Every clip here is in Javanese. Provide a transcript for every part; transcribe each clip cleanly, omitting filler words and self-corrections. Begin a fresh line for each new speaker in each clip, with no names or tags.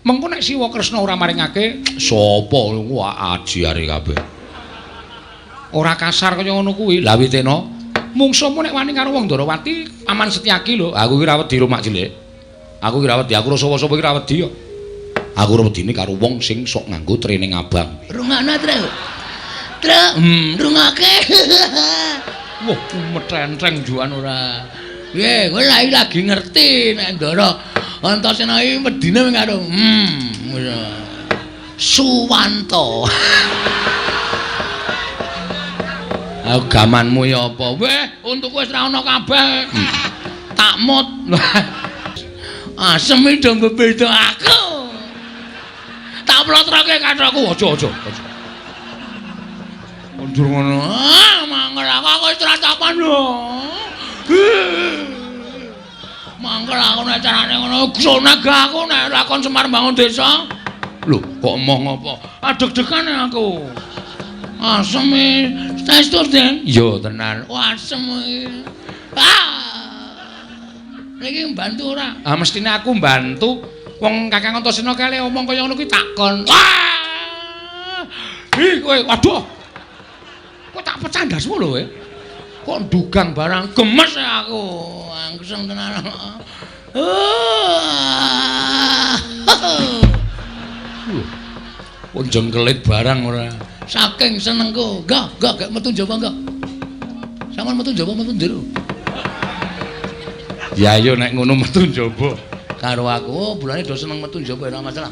Mengko nek Siwa Kresna ora maringake, sapa wah ajiare kabeh. Ora kasar kaya ngono kuwi. Lah Witena, mungsuhmu nek wani karo wong Ndarawati aman Setyaki lho. Aku ki ra wedi rumak cilik. Aku ki ra wedi, aku rasa sapa ki ra wedi kok. Aku ora wedine karo wong sing sok nganggo training abang.
Rungokno, Tru. Tru, rungake.
Wah, metentreng juan ora.
Piye, kowe lagi ngerti nek Ndara Antasena iki medine karo Suwanto.
Gamanmu ya apa? Weh, untukku wis ra ono kabeh. Tak mut.
Asem iki do beda aku. Tak plotroke kathokku.
Aja.
Mundur ngono. Mangkel aku wis tracapan lho. Mangkel aku nek carane ngono guneg aku nek lakon Semar Bangun Desa.
Lho, kok omong apa?
Adeg-degan aku. Asem testo Den.
Iya tenan.
Wah, asem iki. Niki mbantu ora?
Mestine aku mbantu. Wong Kakang Antasena kale omong kaya ngono kuwi takon. Wah! Ih kowe, waduh. Kok tak pecah ndasmu lho kowe. Kok ndugang barang gemes aku. Angseng tenan. Kok jengkelit barang ora.
Saking senengku. Enggak gak metu njaba enggak. Saman metu njaba metu ndero.
Ya ayo nek ngono metu njaba.
Karo aku bulane do seneng metu njaba ora masalah.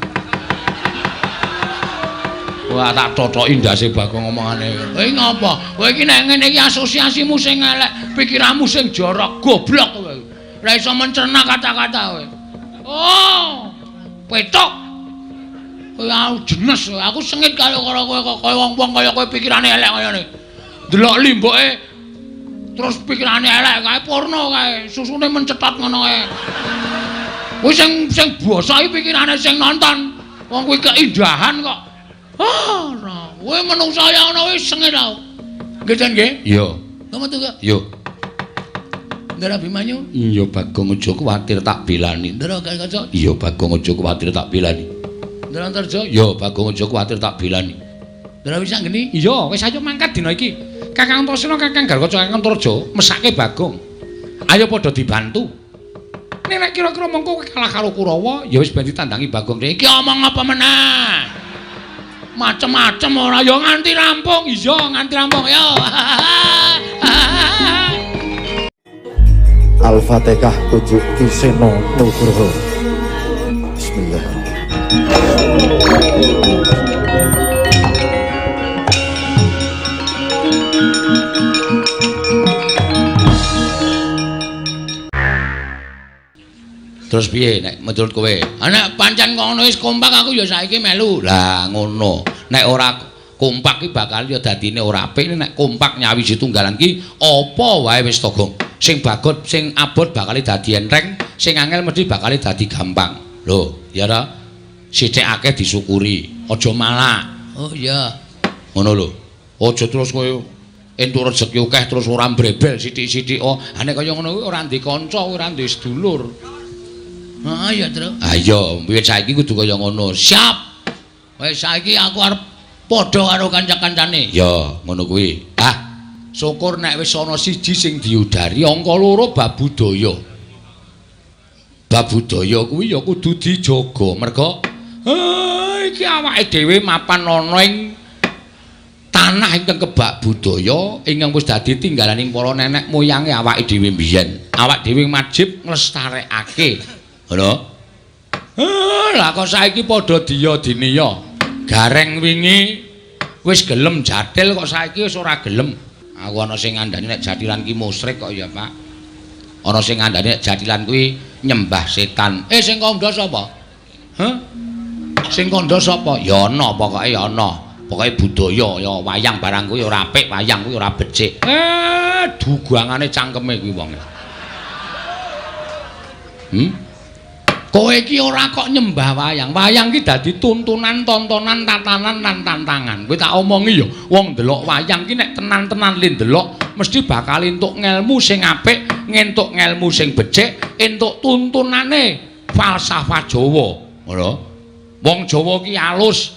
Wah tak cocoki ndase Bagong omongane.
Kowe ngapa? Kowe iki nek ngene iki asosiasimu sing elek, pikiranmu sing jorok, goblok kowe. Ora iso mencerna kata-kata kowe. Oh, petok. Kowe jenes, aku sengit karo kowe kaya wong-wong kaya kowe pikirane elek kaya ngene. Delok limboke terus pikirane elek kae porno kae, susune mencetot ngono kae. Kowe sing basa iki pikirane sing nonton. Wong kuwi keindahan kok. Ora, kowe menungsa ya ana wis sengit tau. Nggih, Den nggih?
Iya.
Kok metu kok?
Iya.
Ndara Bimanyu?
Iya Bagong aja kuwatir tak belani.
Ndara Kaca?
Iya Bagong aja kuwatir tak belani.
Ndara Antarja?
Iya Bagong aja kuwatir tak belani.
Ndara Wisanggeni?
Iya, wis ayo mangkat dina iki. Kakang Antasena, Kakang Garwaca, Kakang Antarja mesake Bagong. Ayo padha dibantu. Nek kira-kira mengko kalah karo Kurawa, ya wis ben ditandangi Bagong.
Iki omong apa meneh? Macem-macem ora ya nganti rampung. Iya, nganti rampung ya.
Al-Fatihah tujuh Kiseno Nugroho. Bismillahirrahmanirrahim.
Terus piye nek menurut kowe?
Nek pancen ngono wis kompak aku ya saiki melu.
Lah ngono. Nek ora kompak ki bakal ya dadine ora apik. Nek kompak nyawiji tunggalan ki apa wae wis to, Gong. Sing bagot, sing abot bakal dadi enteng, sing angel mesti bakal dadi gampang. Lho, ya ta? Sithik akeh disyukuri, aja malah.
Oh iya.
Ngono lho. Aja terus kowe entuk rezeki akeh terus ora mbrebel sithik-sithik. Oh, nek kaya ngono kuwi ora ndek kanca, ora ndek sedulur.
Heeh ya, Tru.
Ayo, wiwit saiki kudu kaya ngono.
Siap. Wis saiki aku arep padha karo kanca-kancane.
Ya, ngono kuwi. Syukur nek wis ana siji sing diudari, angka loro bab budaya. Bab budaya kuwi ya kudu dijaga. Merga iki awake dhewe mapan ana ing tanah ingkang kebak budaya, ingkang wis dadi tinggalaning para nenek moyange awake dhewe mbiyen. Awak dhewe wajib nglestarekake. Ngono. Lah kok saiki padha diya-diniya. Gareng wingi wis gelem jathil kok saiki wis ora gelem. Aku ana sing ngandani nek jatilan ki musyrik kok ya, Pak. Ana sing ngandani nek jatilan kuwi nyembah setan. Sing kandha sapa? Hah? Sing kandha sapa? Ya ana, pokoke ya ana. Pokoke budaya ya wayang barang kuwi ora apik, wayang kuwi ora becik. Dugangane cangkeme kuwi wong. Kowe iki ora kok nyembah wayang. Wayang ki dadi tuntunan, tontonan, tatanan lan tantangan. Kowe tak omongi ya, wong ndelok wayang ki nek tenan-tenan li ndelok mesti bakal entuk ngelmu sing apik, ngentuk ngelmu sing becik, entuk tuntunane falsafah Jawa. Ngono. Wong Jawa ki alus.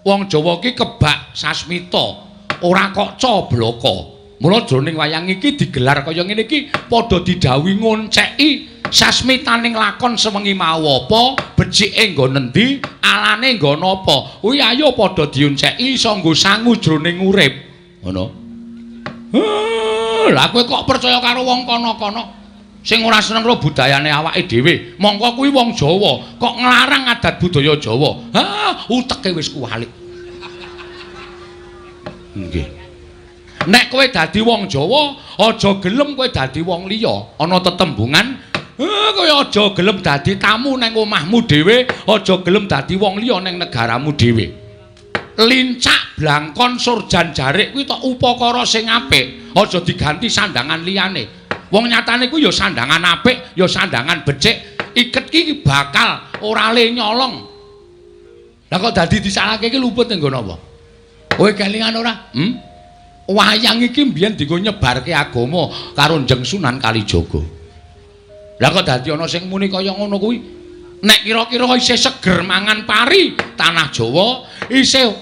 Wong Jawa ki kebak sasmita, ora kok coblaka. Mula jroning wayang iki digelar kaya ngene iki padha didhawuhi ngonceki sasmitaning lakon sewengi mau apa, becike nggo nendi, alane nggo napa. Kuwi ayo padha dionceki iso nggo sangu jroning urip. Ngono. Lah kowe kok percaya karo wong kono-kono sing ora seneng karo budayane awake dhewe. Mongko kuwi wong Jawa kok nglarang adat budaya Jawa. Uteke wis kuwalik. Nggih. Nek kowe dadi wong Jawa, aja gelem kowe dadi wong liya. Ana tetembungan, kowe aja gelem dadi tamu ning omahmu dhewe, aja gelem dadi wong liya ning negaramu dhewe. Lincak blangkon surjan jarik kuwi tok upakara sing apik, aja diganti sandangan liyane. Wong nyatane kuwi ya sandangan apik, ya sandangan becik. Iket ki bakal ora le nyolong. Lah kok dadi disalahke iki luput ning nggon apa? Kowe kelingan ora? Wayang iki mbiyen dienggo nyebarke agama karo Njeng Sunan Kalijaga. Lah kok dadi ana sing muni kaya ngono kuwi? Nek kira-kira isih seger mangan pari tanah Jawa, isih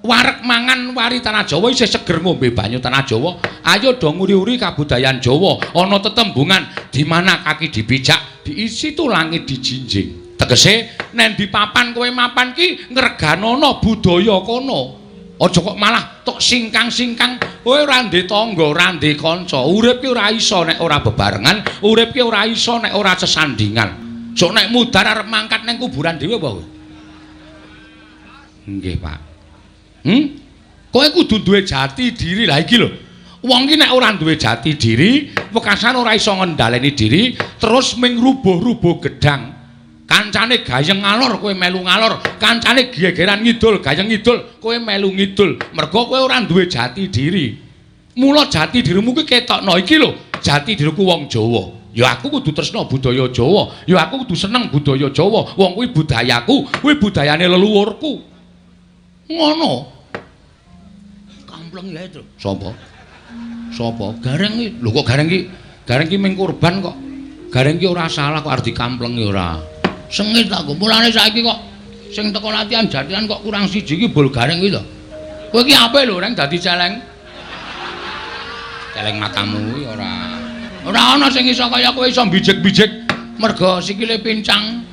wareg mangan wari tanah Jawa, isih seger ngombe banyu tanah Jawa, ayo do nguri-uri kabudayan Jawa. Ana tetembungan di mana kaki dipijak, diisi tu langit dijinjing. Tegese nek di papan kowe mapan ki ngreganono budaya kono. Aja kok malah tok singkang-singkang, kowe ora ndek tangga, ora ndek kanca. Urip ki ora iso nek ora bebarengan, urip ki ora iso nek ora sesandingan. Sok nek mudhar arep mangkat ning kuburan dhewe apa kowe? Nggih, Pak. Kowe kudu duwe jati diri. Lah iki lho. Wong ki nek ora duwe jati diri, wekasan ora iso ngendhaleni diri, terus ming rubuh-rubuh gedang. Kancane gayeng ngalor kowe melu ngalor, kancane gegeran ngidul gayeng ngidul kowe melu ngidul. Mergo kowe ora duwe jati diri. Mula jati dirimu ki ketokno iki lho, jati diriku wong Jawa. Ya aku kudu tresna budaya Jawa, ya aku kudu seneng budaya Jawa. Wong kuwi budayaku, kuwi budayane leluhurku. Ngono. Kampleng ya itu. Sapa? Sapa? Gareng iki. Lho kok gareng iki? Gareng iki ming kurban kok. Gareng iki ora salah kok arep dikamplengi ora. Sengit aku. Mulane saiki kok sing teko latihan jatian kok kurang siji iki bol gareng iki lho. Kowe iki apik lho reng dadi celeng. Celeng matamu kuwi ora. Ora ana sing iso kaya kowe iso bijek-bijek merga sikile pincang.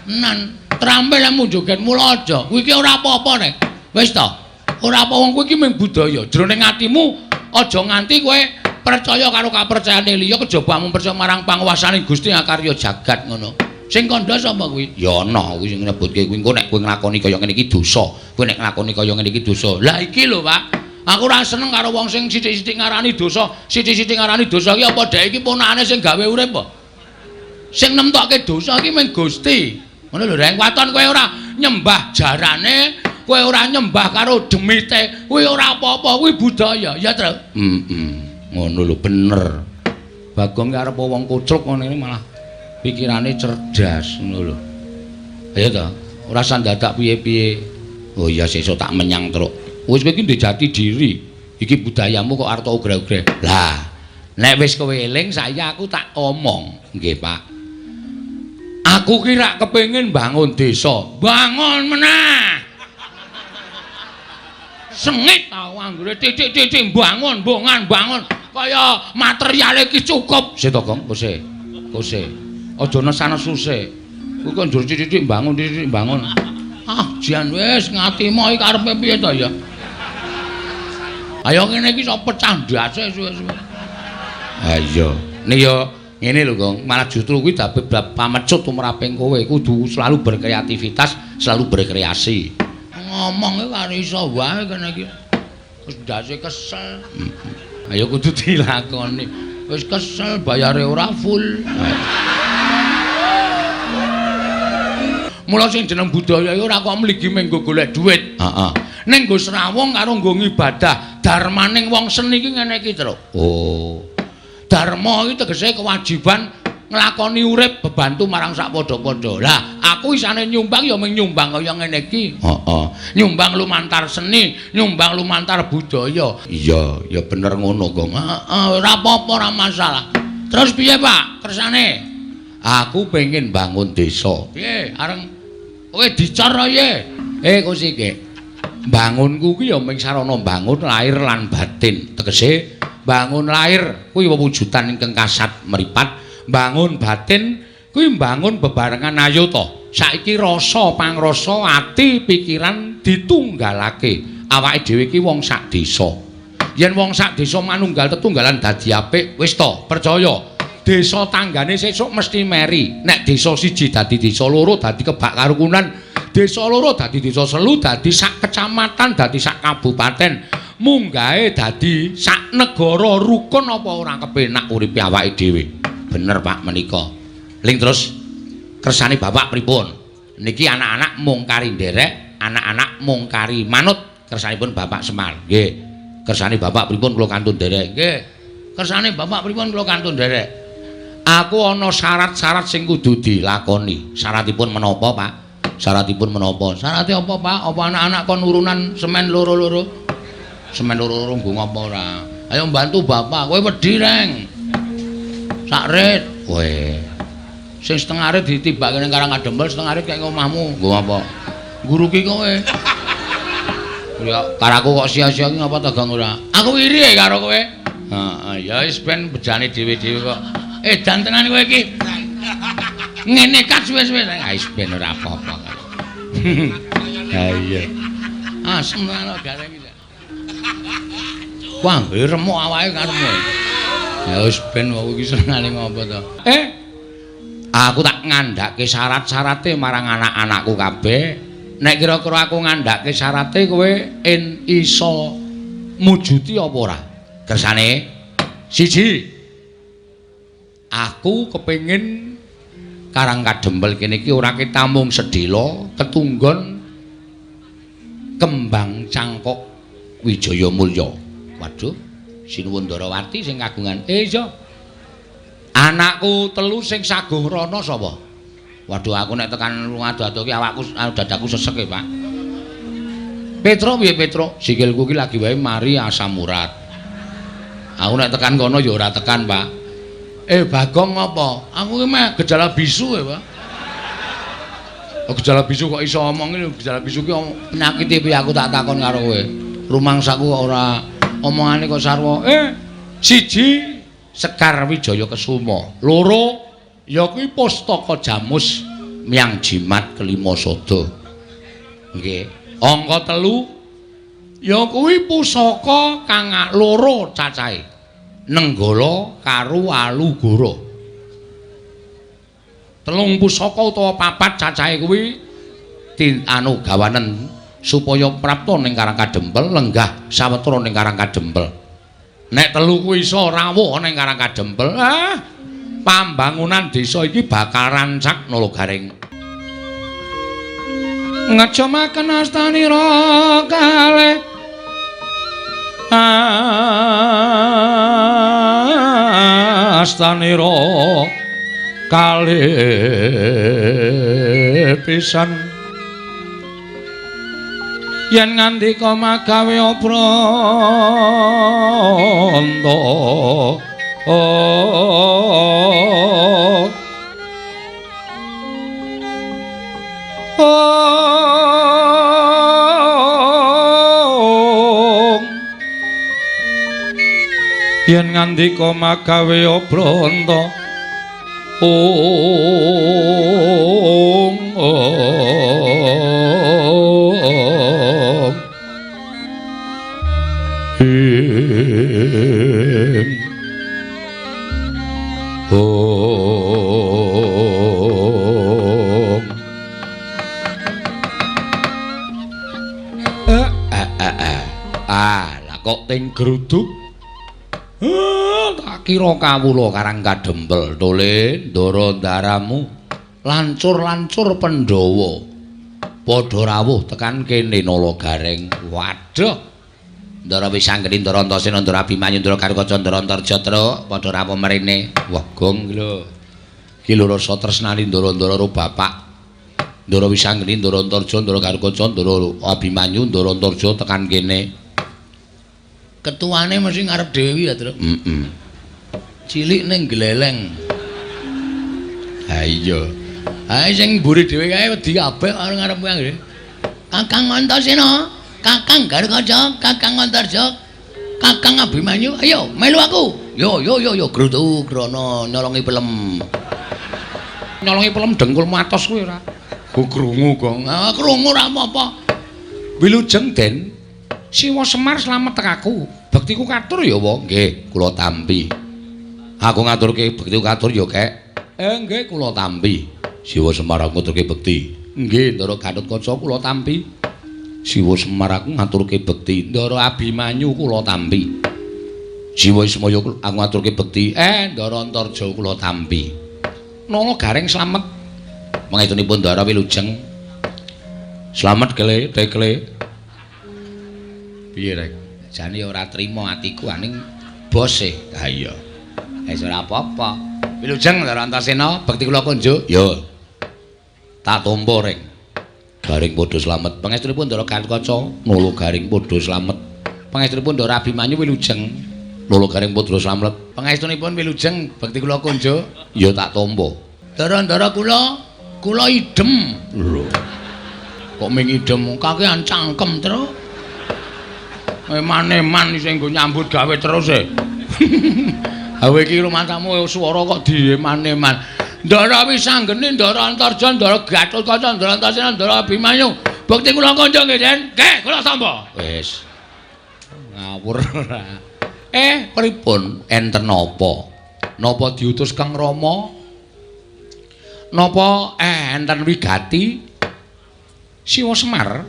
Nan trampelmu joget mula aja. Kuwi iki ora apa-apa nek. Wis ta. Ora apa wong kuwi iki mung budaya. Jroning atimu aja nganti kowe percaya karo kapercayane liya kejaba mung percaya marang panguwasaning Gusti Akarya jagat ngono. Sing kandha sapa kuwi? Ya ana kuwi sing nyebutke kuwi engko nek kowe nglakoni kaya ngene iki dosa. Kowe nek nglakoni kaya ngene iki dosa. Lah iki lho, Pak. Aku ora seneng karo wong sing sithik-sithik ngarani dosa. Sithik-sithik ngarani dosa iki apa dhek iki ponakane sing gawe urip apa? Sing nemtokke dosa iki mung Gusti. Ngono lho, reng waton kowe ora nyembah jarane, kowe ora nyembah karo demite, kuwi ora apa-apa, kuwi budaya. Ya, Tru? Ngono lho, bener. Bagong ki arep wong kucluk ngene malah pikirane cerdas ngono lho. Ayo to, ora sandadak piye-piye. Oh iya sesuk tak menyang truk. Wis kowe iki ndek jati diri. Iki budayamu kok arep ugreh-ugreh. Lah, nek wis kowe eling saiki aku tak omong. Nggih, Pak. Aku ki rak kepengin bangun desa. Bangun meneh. Sengit tau anggere titik-titik bangun, bongan bangun. Kaya materiale iki cukup. Sik to, Gong, kose. Kose. Aja nesana susih. Kuwi kok njur titik bangun, titik bangun. Ah, jan wis ngatimu iki karepe piye to ya? Ayo ngene iki iso pecah ndase suwe-suwe. Ha iya. Nek ya ngene lho, Gong, malah justru kuwi dadi pamecut tumraping kowe. Kudu selalu berkreativitas, selalu berkreasi. Ngomong karo iso wae kene iki. Wis ndase kesel. Ayo kudu dilakoni. Wis kesel bayare ora full. Mula sing jeneng budaya iki ora kok mligi menggo golek dhuwit. Heeh. Ning nggo srawung karo nggo ngibadah. Darmaning wong seni iki ngene iki, Tru. Oh. Dharma iki tegese kewajiban nglakoni urip bebantu marang sak padha-padha. Lah, aku isane nyumbang ya mung nyumbang kaya ngene iki. Heeh. Nyumbang lumantar seni, nyumbang lumantar budaya. Iya, ya bener ngono, Gong. Heeh, ora apa-apa, ora masalah. Terus piye, Pak? Kersane? Aku pengen bangun desa. Piye? Areng
Kowe dicor ye.
Kowe iki. Bangunku kuwi ya ming sarana bangun lahir lan batin. Tegese bangun lahir kuwi wewujudan ingkang kasat mripat, bangun batin kuwi bangun bebarengan ayuta. Saiki rasa pangrasa ati pikiran ditunggalake. Awake dhewe iki wong sak desa. Yen wong sak desa manunggal tetunggalan dadi apik, wis to, percaya. Desa tanggane sesuk mesti meri. Nek desa siji dadi desa loro dadi kebak karukunan. Desa loro dadi desa selu, dadi sak kecamatan, dadi sak kabupaten, munggahe dadi sak negara rukun apa ora kepenak uripe awake dhewe. Bener Pak menika. Ling terus kersane Bapak pripun? Niki anak-anak mung kari nderek, anak-anak mung kari manut kersanipun Bapak Semar. Nggih. Kersane Bapak pripun kula kantun nderek. Nggih. Kersane Bapak pripun kula kantun nderek. Aku ana syarat-syarat sing kudu dilakoni. Syaratipun menapa, Pak? Syaratipun menapa? Syarate apa, Pak? Apa anak-anak kon urunan semen loro-loro? Semen loro-loro nggo ngapa ora? Ayo mbantu Bapak, kowe wedi reng. Sak rit. Kowe. Sing setengah rit ditibake ning Karangkadembel, setengah rit kaya omahmu. Nggo ngapa? Guru ki kowe. Ya karaku kok sia-sia ki ngapa tegang ora? Aku iri karo kowe. Heeh, ya wis ben bejane dhewe-dhewe kok. Dan tenan kowe iki. Ngene kat suwe-suwe wis ben ora apa-apa. Ha iya. Asem ana gareng iki. Wah, remuk awake karemu. Ya wis ben wong iki senengane ngopo to. Aku tak ngandhake syarat-syarate marang anak-anakku kabeh. Nek kira-kira aku ngandhake syarate kowe iso mujuti apa ora? Kersane siji. Aku kepengin Karangkadembel kene iki ora ketamung sedhela ketunggon kembang cangkok Wijaya Mulya. Waduh, Sinuwun Ndarawati sing kagungan. Iya. Anakku telu sing saguh rana sapa? Waduh, aku nek tekan ngadu-adu ki awakku dadaku sesek Pak. Petro piye Petro? Sikilku ki lagi wae mari asam urat. Aku nek tekan kono ya ora tekan, Pak. Bagong apa? Aku ki meh gejala bisu ya, Pak. Gejala bisu kok iso omong iki, gejala bisu ki penyakit piye aku tak takon karo kowe. Rumangsaku kok ora omongane kok sarwa. Siji Sekar Wijaya Kesuma. Loro ya kuwi Pustaka Jamus Miang Jimat Kelima Sada. Nggih. Angka 3 ya kuwi pusaka kang loro cacahe. Nenggala karo Alugara. 3 pusaka utawa 4 cacahe kuwi gawanen supaya prapta ning Karangkadembel, lenggah sawetara ning Karangkadembel. Nek 3 kuwi iso rawuh ning Karangkadembel, pambangunan desa iki bakal rancak Nalagareng. Ngecemaken astanira kalih astanira kalih pisan yen ngandika magawe pranta yen ngandika magawe pranta lah kok ting gruduk tak kira kawula Karangkadembel tole ndara ndaramu lancur-lancur Pandhawa padha rawuh tekan kene Nalagareng. Waduh, Ndara Wisanggeni, Ndara Antasena, Ndara Abimanyu, Ndara Karukaca, Ndara Antarjatra padha rawuh mrene. Wah, gong lho. Ki lho rasa tresnani Ndara-ndara karo bapak. Ndara Wisanggeni, Ndara Antarja, Ndara Karukaca, Ndara Abimanyu, Ndara Antarja tekan kene. Ketuane mesti ngarep Dewi ya, Tru. Cilik ning gleleng. Ha iya.
Ha sing mburi dhewe kae wedi kabeh arep kuwi. Kakang Antasena, Kakang Gargaja, Kakang Antarja, Kakang Abimanyu, ayo melu aku. Yo grutu krana nyolongi pelem. Nyolongi pelem dengkulmu atos kuwi ora. Ku krungu, Gong. Ah krungu ora apa-apa. Wilujeng Den, Siwa Semar slamet tekaku. Bektiku katur ya, Wa. Nggih, kula tampi. Aku ngaturke bektiku katur ya, Kek. Nggih, kula tampi. Siwa Semar aku ngaturke bekti. Nggih, Ndara Gatotkaca kula tampi. Siwa Semar aku ngaturke bekti. Ndara Abimanyu kula tampi. Siwa Ismaya aku ngaturke bekti. Ndara Antarja kula tampi. Nala Gareng slamet. Mangaitunipun Ndara Wilujeng. Slamet kele, tekle. Piye rek? Jane ora trima atiku aning bose. Ha iya. Wis ora apa-apa. Wilujeng Ndara Antasena, bekti kula konjuk. Ya. Tak tampa rek. Garing padha slamet. Pangestunipun Ndara Gatotkaca, nula garing padha slamet. Pangestunipun Ndara Abimanyu Wilujeng, nula garing padha slamet. Pangestunipun Wilujeng, bekti kula konjuk. Ya tak tampa. Ndara-ndara kula idem. Lho. Kok ming idem kakean cangkem terus. Eman-eman sing nggo nyambut gawe terus e. Hawe iki rumantamu swara kok dieman-eman. Ndara Wisanggeni, Ndara Antarja, Ndara Gatotkaca, Ndara Antasena, Ndara Abimanyu. Bekti kula kanca nggih, Den. Nggih, kula tampa. Wis. Ngawur ora. Pripun enten napa? Napa diutus Kang Rama? Napa enten wigati? Siwa Semar?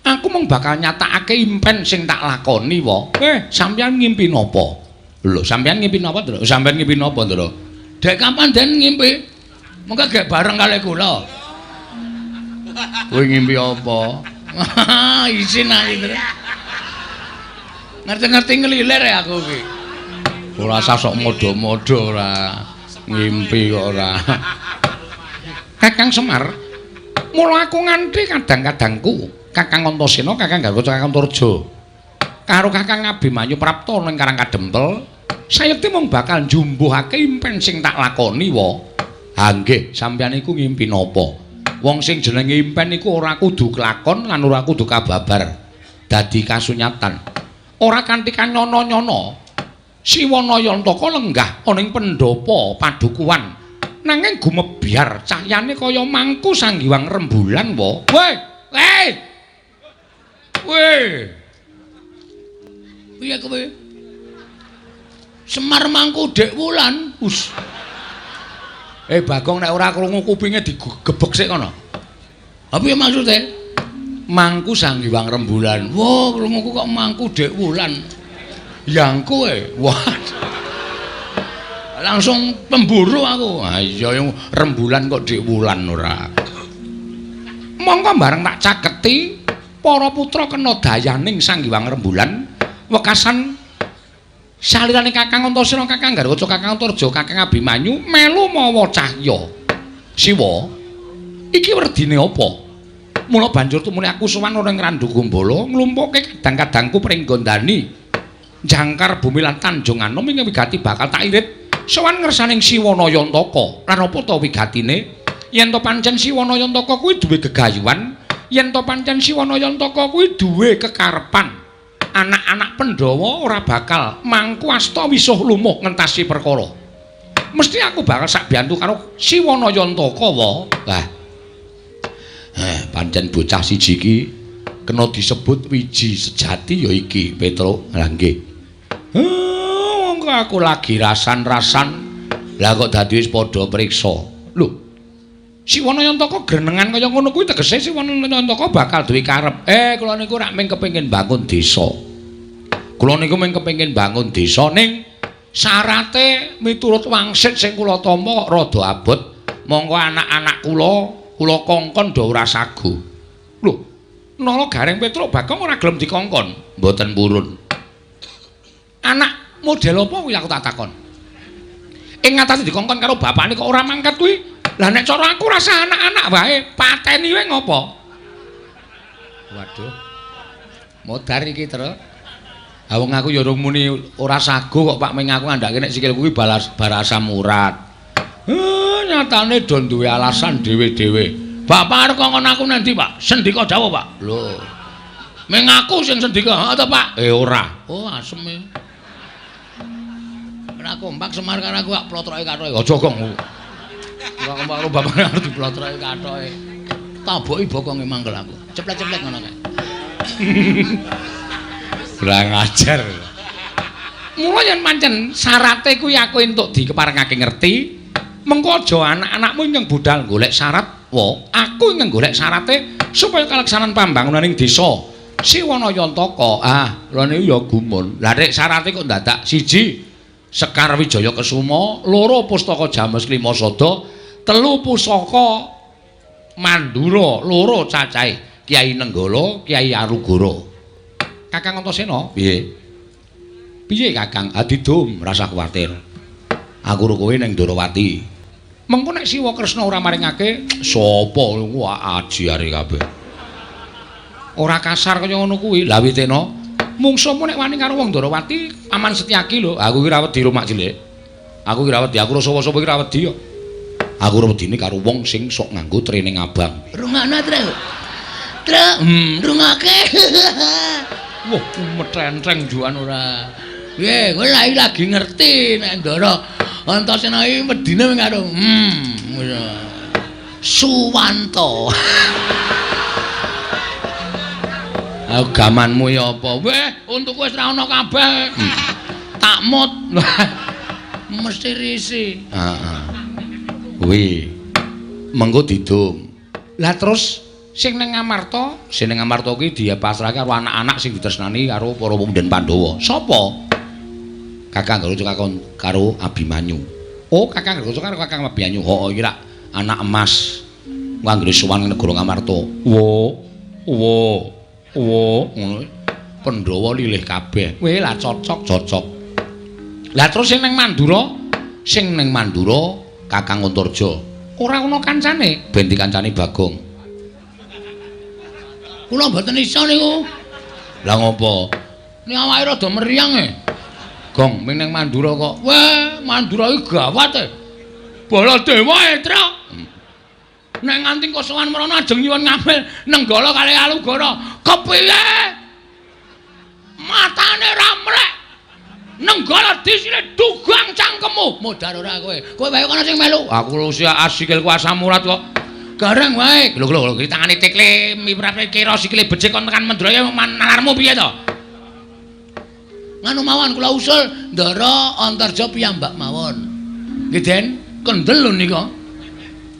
Aku mung bakal nyatakake impen sing tak lakoni, Wa. Sampeyan ngimpi napa? Lho, sampeyan ngimpi napa, Ndra? Sampeyan ngimpi napa, Ndra? Dek kapan Den ngimpi? Mengko gek bareng kali kula. Kowe ngimpi apa? Isin ae, Ndra. Ngerti-ngerti ngelilir ya aku iki. Ora usah sok modho-modho ora. Ngimpi kok ora. Kakang Semar, mula aku nganti kadang-kadangku Kakang Antasena, Kakang Gargaca, Kakang Antarja karo Kakang Abimanyu prapta ning Karang Kadempel, sayekti mung bakal njumbuhake impen sing tak lakoni, Wa. Ha nggih, sampeyan iku ngimpi napa? Wong sing jenenge impen iku ora kudu kelakon lan ora kudu kababar. Dadi kasunyatan. Ora kanthi kanyono-nyono. Siwa Nayantaka lenggah ana ing pendhapa padukuhan. Nanging gumebyar cahyane kaya mangku sanggiwang rembulan, Wa. Weh. Piye kowe? Semar mangku Dek Wulan. Bagong nek ora krungu kupinge digebek sik kono. Ha piye maksude? Mangku sanggiwang rembulan. Wah, krunguku kok mangku Dek Wulan. Yang kowe. Wah. Langsung pemburu aku. Ha iya yang rembulan kok Dek Wulan ora. Mongko bareng tak caketi para putra kena dayaning sanggiwang rembulan wekasan salirane Kakang Antasena, Kakang Gargaca, Kakang Antarja, Kakang Abimanyu melu mawa cahya. Siwa, iki werdine apa? Mula banjur tumune aku sowan ora ing Randu Gombala nglumpuke kadang-kadangku pring Gondani. Jangkar bumi lan Tanjung Anom ing wigati bakal tak irit sowan ngersaning Siwa Nayantaka. Lan apa ta wigatine? Yen to pancen Siwa Nayantaka kuwi duwe gegayuhan, yen to pancen Siwa Nayantaka kuwi duwe kekarepan, anak-anak Pandhawa ora bakal mangku asta wisuh lumuh ngentasi perkara. Mesti aku bakal sak biantu karo Siwa Nayantaka, Wa. Lah. Pancen bocah siji iki kena disebut wiji sejati ya iki, Petruk. Lah nggih. Monggo aku lagi rasan-rasan. Lah kok dadi wis padha priksa. Lho. Siwa Nayantaka grenengan kaya ngono kuwi tegese Siwa Nayantaka bakal duwe karep. Kula niku rak mung kepengin bangun desa. Kula niku mung kepengin bangun desa ning syarate miturut wangsit sing kula tampa kok rada abot. Monggo anak-anak kula kongkon do ora sagu. Lho, nala Gareng Petruk Bagong ora gelem dikongkon, mboten purun. Anak model apa kuwi aku tak takon. Ing ngatasi dikongkon karo bapakne kok ora mangkat kuwi. Lah nek cara aku rasa anak-anak wae, pateni wae ngopo? Waduh. Modar iki, Tru. Ha wong aku ya urung muni ora sago kok Pak Ming aku ngandhake nek sikil kuwi balas barasa murat.
Nyatane do duwe alasan dhewe-dhewe. Bapak arep ngongkon aku nanti, Pak. Sendika dawuh, Pak. Lho. Meng aku sing sendika, to, Pak? Ora. Oh, asem e. Ora kompak Semar karo aku kok plotroke kathoke. Aja, Gong. Ora kompak karo bapak arep diplotroke kathoke. Taboki bokonge mangkel aku. Ceplek-ceplek ngono kae. Kurang ajar. Mula yen pancen syarate kuwi aku entuk dikeparengake ngerti, mengko aja anak-anakmu nyeng budal golek syarat, aku nyeng golek syarate supaya kaleksanan pambangunaning desa Siwanayantaka. Lha niku ya gumun. Lah nek syarate kok dadak siji Sekar Wijaya Kesuma, loro Pustaka James Klimasada, telu Pusaka Mandura, loro cacahe Kyai Nenggala, Kyai Arugara. Kakang Antasena, piye? Piye Kakang? Adidum, rasa kuwatir. Aku karo kowe ning Ndarawati. Mengko nek Siwa Kresna ora maringake, sapa wah ajiare kabeh. Ora kasar kaya ngono kuwi. Lah Witena, mungsuhmu nek wani karo wong Ndarawati, Paman Setyaki lho. Aku ki ra wedi rumak cilik. Aku ki ra wedi, aku ora sapa-sapa ki ra wedi yo. Aku ora wedine karo wong sing sok nganggo training abang.
Rungokno, Tru. Tru, rungake.
Wah, metentreng juan ora.
Piye, kowe lagi ngerti nek Ndara Antasena iki medine karo Suwanto.
Gamanmu ya apa?
Weh, untukku wis ra ono kabeh. Takmut. Mesti risi.
Heeh. Kuwi mengko didum. Lah terus sing ning Ngamarta kuwi dia pasrahke karo anak-anak sing ditresnani karo para pemuda Pandhawa. Sapa? Kakang Garaja karo Abimanyu. Oh, Kakang Garaja karo Kakang Abimanyu. Hooh, iki rak anak emas. Nganggone sowan negara Ngamarta. Ngono. Pandhawa lilih kabeh. Weh, lah cocok. Lah terus sing ning Mandura, Kakang Antarja. Ora ana kancane, ben dikancani Bagong.
Kula mboten iso niku.
Lah ngopo?
Ning awake rada meriang e.
Gong, ming ning Mandura kok.
Wah, Mandura iki gawat e. Baladewa e, Tru. Nek nganti kosowan mrono ajeng nyuwun ngambil Nenggala kali Alugara. Kepiye? Matane ra mlek. Nenggala disile dugang cangkemmu. Modar ora kowe. Kowe wae kono sing melu.
Aku lho si asikilku asam urat kok.
Gareng wae.
Lho iki tangane tikle miprate kira sikile becik kon tekan Mandraya nalarmu piye to?
Nganu mawon kula usul Ndara Antarja piyambak mawon. Nggih Den, kendel lho nika.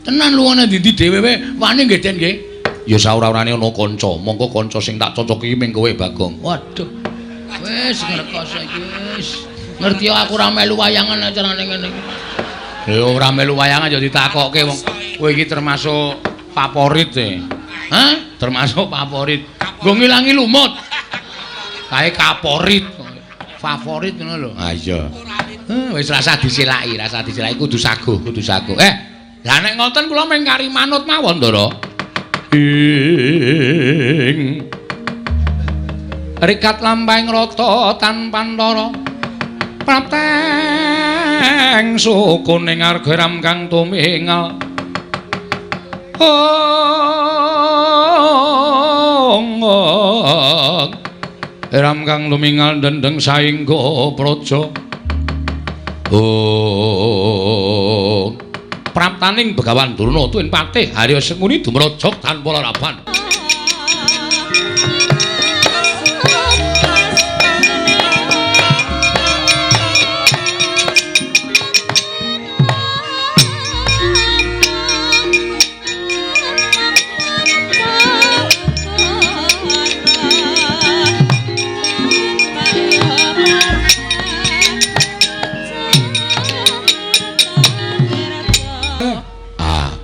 Tenan luwane ndi dhewe wani nggih Den nggih.
Ya saura-urane ana kanca, mongko kanca sing tak cocoki ming kowe Bagong.
Waduh. Wis ngrekos iki wis. Ngerti aku ora melu wayangan acarane ngene iki.
Ya ora melu wayangan ya ditakokke wong kowe iki termasuk favorit e.
Hah?
Termasuk favorit. Nggo ngilangi lumut. Kae kaporit. Favorit ngono lho. Ha iya. Wis rasa disilaki kudu saguh. Lah nek ngoten kula mung kari manut mawon, Ndara. Ing rikat lampahing rata tanpa ndara. Prapteng sukuning argeram kang tumingal. Ram kang lumingal dendeng saengga praja. Praptaning Begawan Durna tuwin patih Harya Senguni dumrajog tanpa laraban.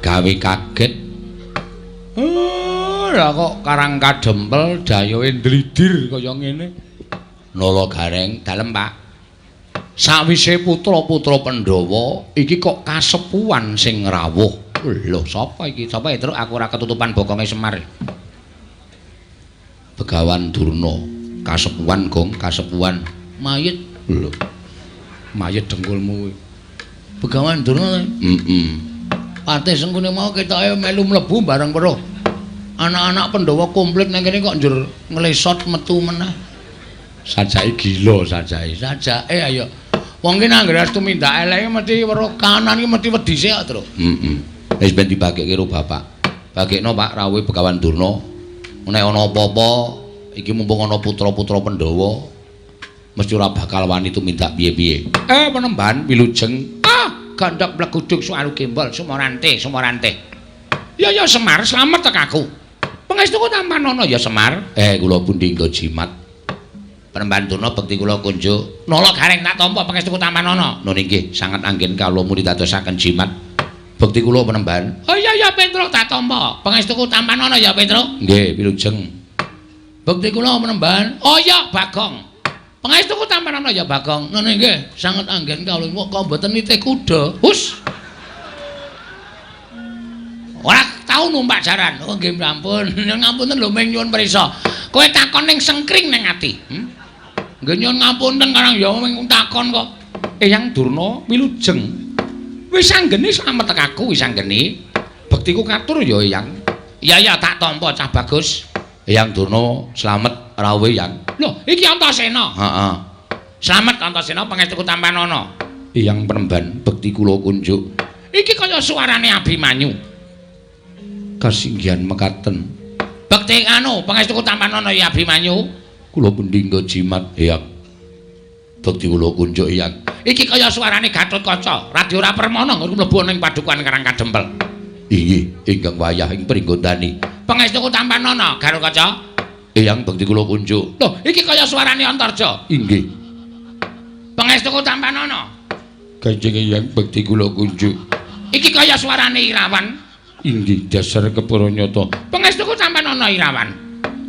Gawe kaget. Lah kok karang kadempel dayoe ndlidir kaya ngene. Nala Gareng dalem, Pak. Sawise putra-putra Pandhawa iki kok kasepuhan sing rawuh. Lho, sapa iki? Sapa terus aku ora ketutupan bokonge Semar. Begawan Durna, kasepuhan, Gong, kasepuhan.
Mayit.
Lho. Mayit dengkulmu.
Begawan Durna. Patih Sengkuni mau ketoke melu mlebu bareng weruh. Anak-anak Pandhawa komplit nang kene kok njur nglesot metu meneh.
Sajake gila sajake.
Sajake ayo. Wong ki anggere tumindak eleke mesti weruh kanan ki mesti wedi sik kok, Tru.
Wis ben dibagekke karo bapak. Bagekno Pak rawuhe Begawan Durna. Nek ana apa-apa iki mumpung ana putra-putra Pandhawa mesti ora bakal wani tumindak piye-piye.
Penemban wilujeng. Gandhok bleguduk suaru gembol sumorante. Ya Semar, slamet tek aku. Pangestuku Tampanono ya Semar.
Kula pundi nggo jimat.
Penemban Durna bekti kula kunjuk. Nala gareng tak tampa Pangestuku Tampanono.
Nun inggih sanget anggen kawula muni dadosaken jimat. Bekti kula penemban.
Oh iya Petro tak tampa. Pangestuku Tampanono ya Petro.
Nggih, wilujeng.
Bekti kula penemban. Oh iya Bagong. Pangestuku Tampanono ya Bagong. Nun inggih sanget anggen kawula kok mboten nitih kuda. Hus. Ora tau numpak jaran. Oh nggih ampun. Ngapunten lho ming nyuwun prisa. Kowe takon ning sengkring ning ati. Nggih nyuwun ngapunten karang ya ming takon kok.
Eyang Durna wilujeng. Wis anggene slamet tek aku wis anggene. Bektiku katur ya Eyang.
Iya tak tampa Cah Bagus.
Eyang Durna slamet rawuhe Yang.
Lho, iki Antasena.
Heeh.
Slamet Antasena Pangestuku Tampanono.
Eyang penemban bekti kula kunjuk.
Iki kaya suarane Abimanyu.
Kasinggihan mekaten.
Bekti anu Pangestuku Tampanono ya Abimanyu.
Kula pundi nggo jimat Eyang. Bekti kula kunjuk Eyang.
Iki kaya suarane Gatotkaca, Radyora Permana nggo mlebu ning padukan Karang Kadempel.
Inggih, ingkang wayah ing pringgondani.
Pangestuku Tampanono, Garukaca.
Eyang bekti kula kunjuk.
Lho, iki kaya suarane Antarja.
Inggih.
Pangestuku Tampanono.
Kanjeng Eyang bekti kula kunjuk.
Iki kaya suarane Irawan.
Inggih, dasar keparanyata.
Pangestuku Tampanono Irawan.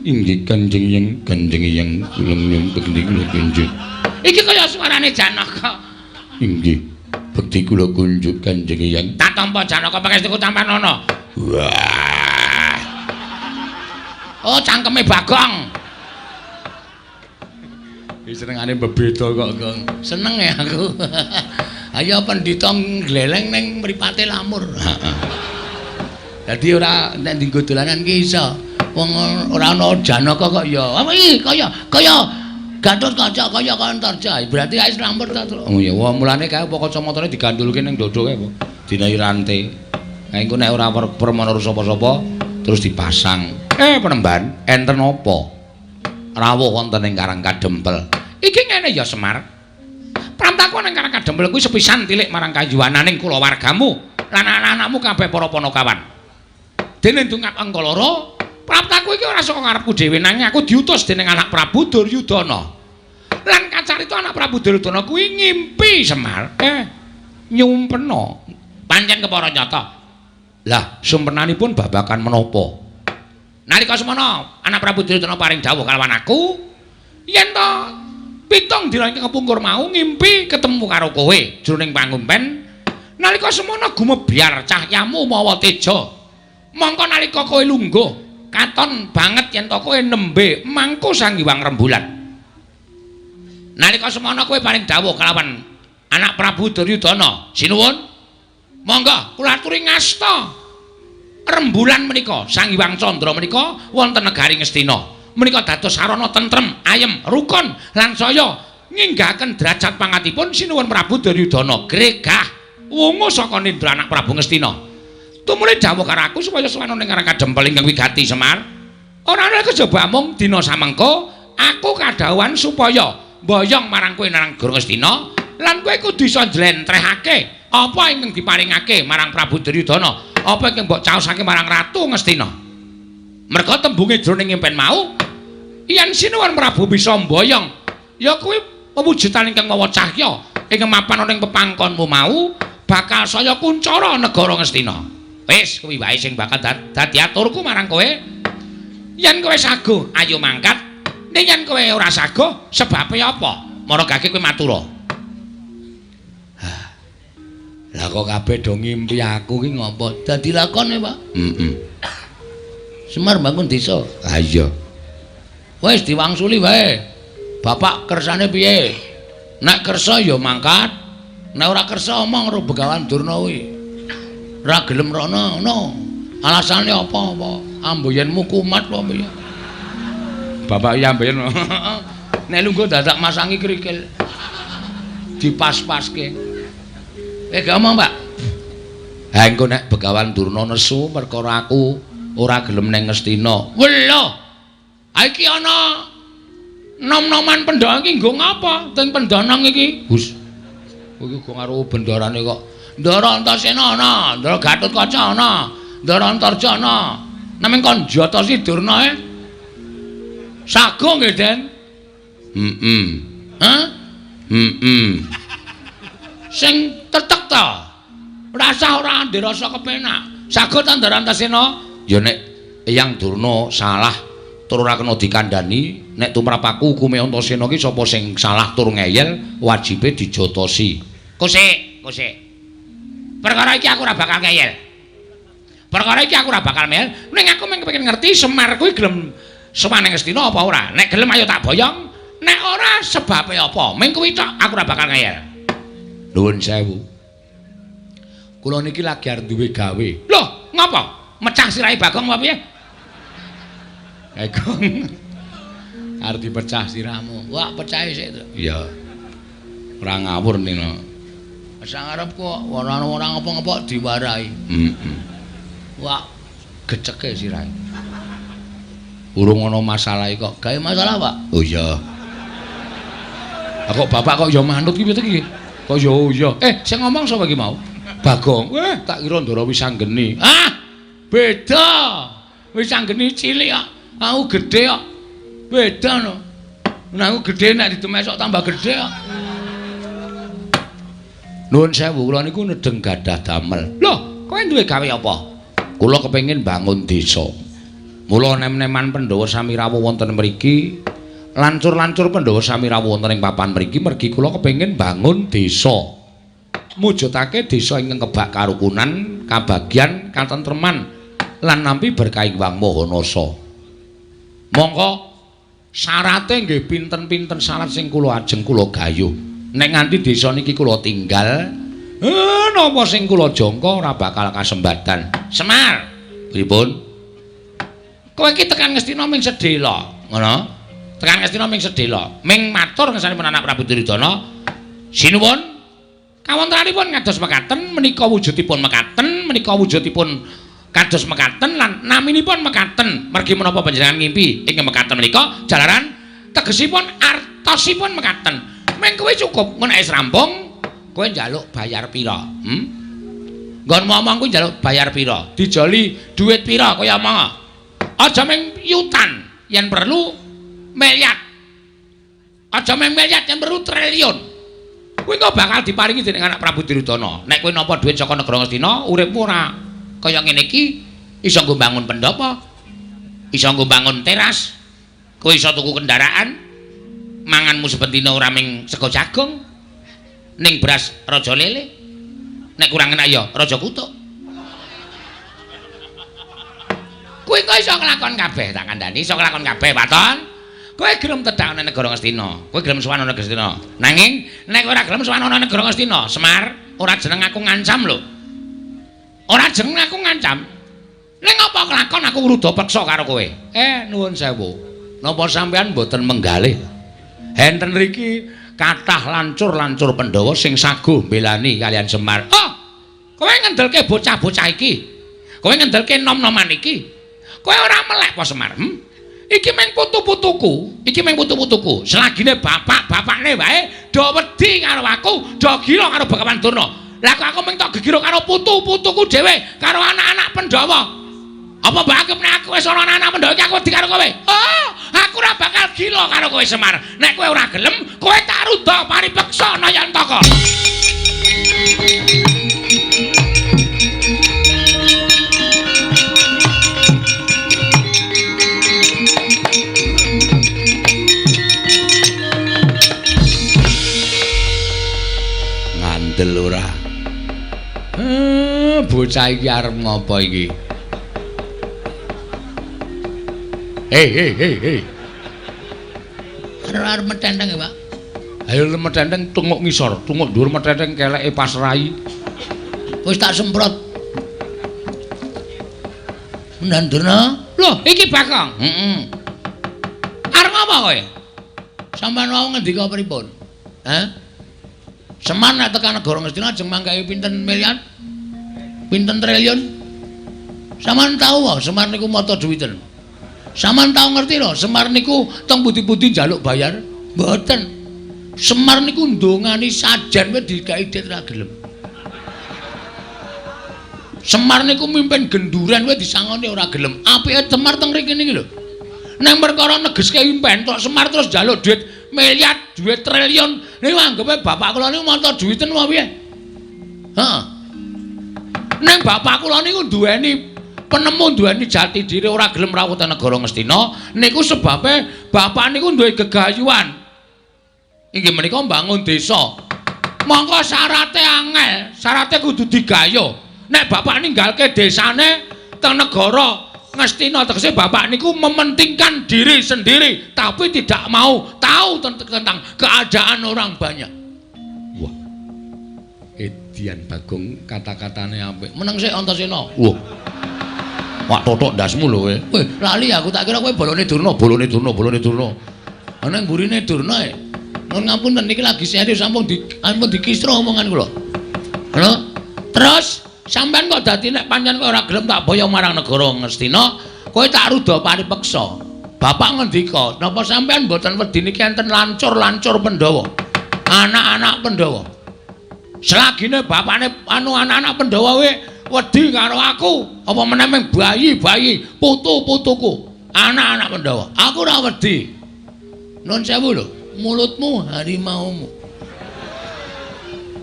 Inggih Kanjeng Eyang kula nyuwun bekti kula kunjuk.
Iki kaya suarane Janaka.
Inggih, bekti kula kunjuk Kanjeng Eyang.
Tak tampa Janaka Pangestuku Tampanono.
Wah.
Oh, cangkeme Bagong.
Wis senengane bebeda kok, Gong.
Seneng ya aku. Ayo pendhita gleleng ning mripate lamur.
Heeh.
Dadi ora nek dienggo dolanan ki iso. Wong ora ana Janaka kok ya. Apa iki kaya Gatotkaca kaya Antarja. Berarti wis lamur ta, Tru.
Oh iya, wah mulane kae apa kacamatane digandulke ning dodoke apa. Dinai rante. Nah engko nek ora permana sapa-sapa terus dipasang. Penemban, enten apa? Rawuh wonten ing Karang Kadempel.
Iki ngene ya Semar. Pramtaku ning Karang Kadempel kuwi sepisan tilik marang kayuwananing kulawargamu lan anak-anakmu kabeh para Panakawan. Dene ndungak angka loro, praptaku iki ora saka karepku dhewe nanging aku diutus dening anak Prabu Duryudana. Lan kacarita anak Prabu Duryudana kuwi ngimpi Semar. Nyumpena. Pancen kepara nyata.
Lah, sumpenanipun babakan menapa?
Nalika semana anak Prabu Duryudana paring dawuh kalawan aku, yen to 7 dina kepungkur mau ngimpi ketemu karo kowe jroning pangumpen. Nalika semana gumebyar cahyamu mawa teja. Mongko nalika kowe lungguh, katon banget yen to kowe nembe mangku Sang Hyang Rembulan. Nalika semana kowe paring dawuh kalawan anak Prabu Duryudana, sinuwun. Monggo kula aturi ngasta. Rembulan menika Sang Hyang Candra menika wonten negari Ngastina. Menika dados sarana tentrem, ayem, rukun lan saya nginggahaken derajat pangkatipun sinuwun Prabu Duryudana gregah wungu saka nindra anak Prabu Ngastina. Tumuli dawuh karo aku supaya suwana ning Karang Kadempel ingkang wigati Semar. Ora ana kejaba mung dina samengko aku kadhawuhan supaya mboyong marang kowe nang Negara Ngastina lan kowe kudu iso njlentrehake apa ingkang diparingake marang Prabu Duryudana, apa ingkang mbok caosake marang Ratu Ngastina. Merga tembunge jroning impen mau, yen sinuwun Prabu bisa mboyong, ya kuwi pewujudan ingkang mawa cahya ingkang mapan ana ing pepangkonmu mau bakal saya kuncara negara Ngastina. Wis kuwi wae sing bakal dadi aturku marang kowe. Yen kowe saguh, ayo mangkat. Ning yen kowe ora saguh, sebabe apa? Maragake kowe matura.
Lah kok kabeh do ngimpi aku ki ngopo?
Dadi lakone, Pak.
Semar bangun desa.
Ah iya. Wis diwangsuli wae. Bapak kersane piye? Nek kersa ya mangkat. Nek ora kersa omong karo Begawan Durna kuwi. Ora gelem rono, no. Alasane apa? Amboyenmu kumat apa piye?
Bapak iya amboyen.
Nek lungguh dadak masangi krikil. Dipas-paske. Gak omong, Pak.
Ha engko nek Begawan Durna nesu perkara aku ora gelem ning Ngastina.
Lho. Ha iki ana nom-noman Pandhawa iki nggo ngapa? Teng Pandhanang iki.
Gus. Kowe iki kok karo bendarane kok.
Ndara Antasena ana, Ndara Gatotkaca ana, Ndara Antarja ana. Namung kon Jata Sidurna sago nggih, Den? Hah? Sing tetek ta? Rasa ora ndirasa kepenak. Sago ta Ndara Antasena?
Ya nek Eyang Durna salah tur ora kena dikandhani, nek tumrap aku hukume Antasena ki sapa sing salah tur ngeyel, wajibe dijotosi.
Kusik. Perkara iki aku ora bakal ngeyel. Perkara iki aku ora bakal mel, ning aku mung kepengin ngerti Semar kuwi gelem sowan ning Astina apa ora? Nek gelem ayo tak boyong, nek ora sebabe apa? Mung kuwi tok aku ora bakal ngeyel.
Nuwun sewu. Kula niki lagi arep duwe gawe.
Loh, ngapa? Mecah sirahe Bagong apa piye?
Bagong. Arep dipecah sirahmu.
Wah, pecahe sik to.
Iya. Ora ngawur nino.
Sang arep kok ora ngapa-ngapa diwarai. Wah, geceke sirahe.
Urung ana masalah kok.
Gawe masalah, Pak?
Oh iya. Kok bapak kok ya manut ki piye iki? Kok ya oh iya.
Sing ngomong sapa iki mau?
Bagong. Tak kira Ndara Wisanggeni.
Ah, beda. Wisanggeni cilik kok. Aku gedhe kok. Beda no. Nah aku gedhe nek ditemesok tambah gedhe kok.
Nuwun sewu, kula niku nedeng gadah damel.
Loh, kowe duwe gawe apa?
Kula kepengin bangun desa. Mula nem-neman Pandhawa sami rawuh wonten mriki, lancur-lancur Pandhawa sami rawuh wonten ing papan mriki, mergi kula kepengin bangun desa. Mujudake desa ingkang kebak karukunan, kabagyan, katentreman lan nampi berkah Wang Mahanasa. Monggo syarate nggih pinten-pinten syarat sing kula ajeng kula gayuh. Nek nganti desa niki kula tinggal, napa sing kula jangka ora bakal kasembatan.
Semar,
pripun?
Kowe iki tekan Ngastina ming sedhela, ngono? Tekan Ngastina ming sedhela, ming matur ngesanipun anak Prabu Duryudana. Sinuwun, kawontenanipun kados mekaten, menika wujudipun mekaten, menika wujudipun kados mekaten lan naminipun mekaten. Mergi menapa panjenengan ngimpi ing mekaten menika, jalaran tegesipun artosipun mekaten. Meng kowe cukup menawa wis rampung, kowe njaluk bayar pira? Nggon ngomong kuwi njaluk bayar pira? Dijoli dhuwit pira kaya omong. Aja meng yutan, yen perlu miliar. Aja meng miliar, yen perlu triliun. Kuwi kok bakal diparingi dening anak Prabu Duryudana. Nek kowe nampa dhuwit saka negara Ngastina, uripmu ora kaya ngene iki, iso nggo bangun pendopo, iso nggo bangun teras, kowe iso tuku kendaraan. Manganmu sebentino ora ming sego jagung ning beras raja lele nek kurang enak ya raja kutuk kuwi kok iso nglakon kabeh tak kandhani iso nglakon kabeh Paton kowe gelem tedhak ana negara Ngastina kowe gelem sowan ana Ngastina nanging nek ora gelem sowan ana negara Ngastina Semar ora jeneng aku ngancam lho ora jeneng aku ngancam ning apa kelakon aku ngruda peksa karo kowe nuwun sewu napa sampean mboten menggalih enten riki kathah lancur-lancur Pandhawa sing saguh mbelani kalian Semar. Oh, kowe ngendelke bocah-bocah iki. Kowe ngendelke nom-noman iki. Kowe ora melek apa Semar? Iki meng putu-putuku, iki meng putu-putuku. Selagine bapak-bapakne wae do wedi karo aku, do gila karo Begawan Durna. Lah kok aku meng tok gegiro karo putu-putuku dhewe, karo anak-anak Pandhawa. Apa mbak nek aku wis ana anak Pandhawa iki aku wedi karo kowe? Oh, aku ora bakal gila karo kowe Semar. Nek kowe ora gelem, kowe tak rudha paripeksa Nayantaka.
Ngandel ora? Bocah iki arep ngopo iki? Hei.
Arep metenteng ya, Pak.
Ayo metenteng tunguk ngisor, tunguk dhuwur metenteng keleke pasrai.
Wis tak semprot. Nandurna? Lho, iki Bakong. Arep ngapa kowe? Sampeyan wau ngendika pripun? Hah? Semar nek tekan negara Ngastina ajeng mangkai pinten miliar? Pinten triliun? Sampeyan tahu wae Semar niku mata duwiten. Sampeyan tahu ngerti lho, Semar niku teng pundi-pundi njaluk bayar? Mboten. Semar niku ndongani sajan wae dikai dit ra gelem. Semar niku mimpin genduran wae disangoni ora gelem. Apike Semar teng mriki niki lho. Nang perkara negeske impen tok Semar terus njaluk duit miliar, duit triliun. Niku anggepe bapak kula niku mata duwiten apa piye? Heeh. Nang bapak kula niku duweni penemu, duweni jati diri ora gelem rawuh teng negara Ngastina. Niku sebabe bapak niku duwe gegayuhan. Inggih menika mbangun desa. Monggo syarate angel, syarate kudu digayo. Nek bapak ninggalke desane teng negara Ngastina tegese bapak niku mementingkan diri sendiri tapi tidak mau tahu tentang keadaan orang banyak. Wah. Edian Bagong kata-katane apik. Meneng sik Antasena. Wah. Wak totok ndasmu lho kowe. Weh, lali aku tak kira kowe bolone Durna. Ana mburine Durna e. Nuwun ngapunten niki lagi serius sampun dikisro omongan kula. Halo? Terus sampean kok dadi nek pancen kowe ora gelem tak boyo marang negara Ngastina, kowe tak rudha paripeksa. Bapak ngendika, napa sampean mboten wedi niki enten lancur-lancur Pandhawa. Anak-anak Pandhawa. Selagine bapakne anak-anak Pandhawa wedi karo aku, apa meneh bayi-bayi, putu-putuku, anak-anak Pandhawa. Aku ora wedi. Nuwun sewu lho, mulutmu harimaumu.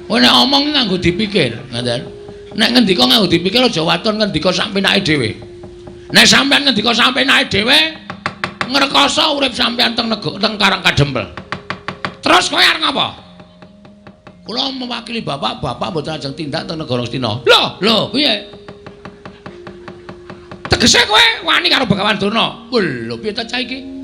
Kowe nek omong nganggo dipikir, ngoten. Nek ngendika nganggo dipikir aja waton ngendika sak penake dhewe. Nek sampean ngendika sak penake dhewe, ngrekoso urip sampean teng Karangkadempel. Terus kowe arep ngapa? Kula mewakili bapak mboten ajeng tindak teng negara Ngastina. Lho, piye? Tegese kowe wani karo Begawan Durna. Lho, piye ta cah iki?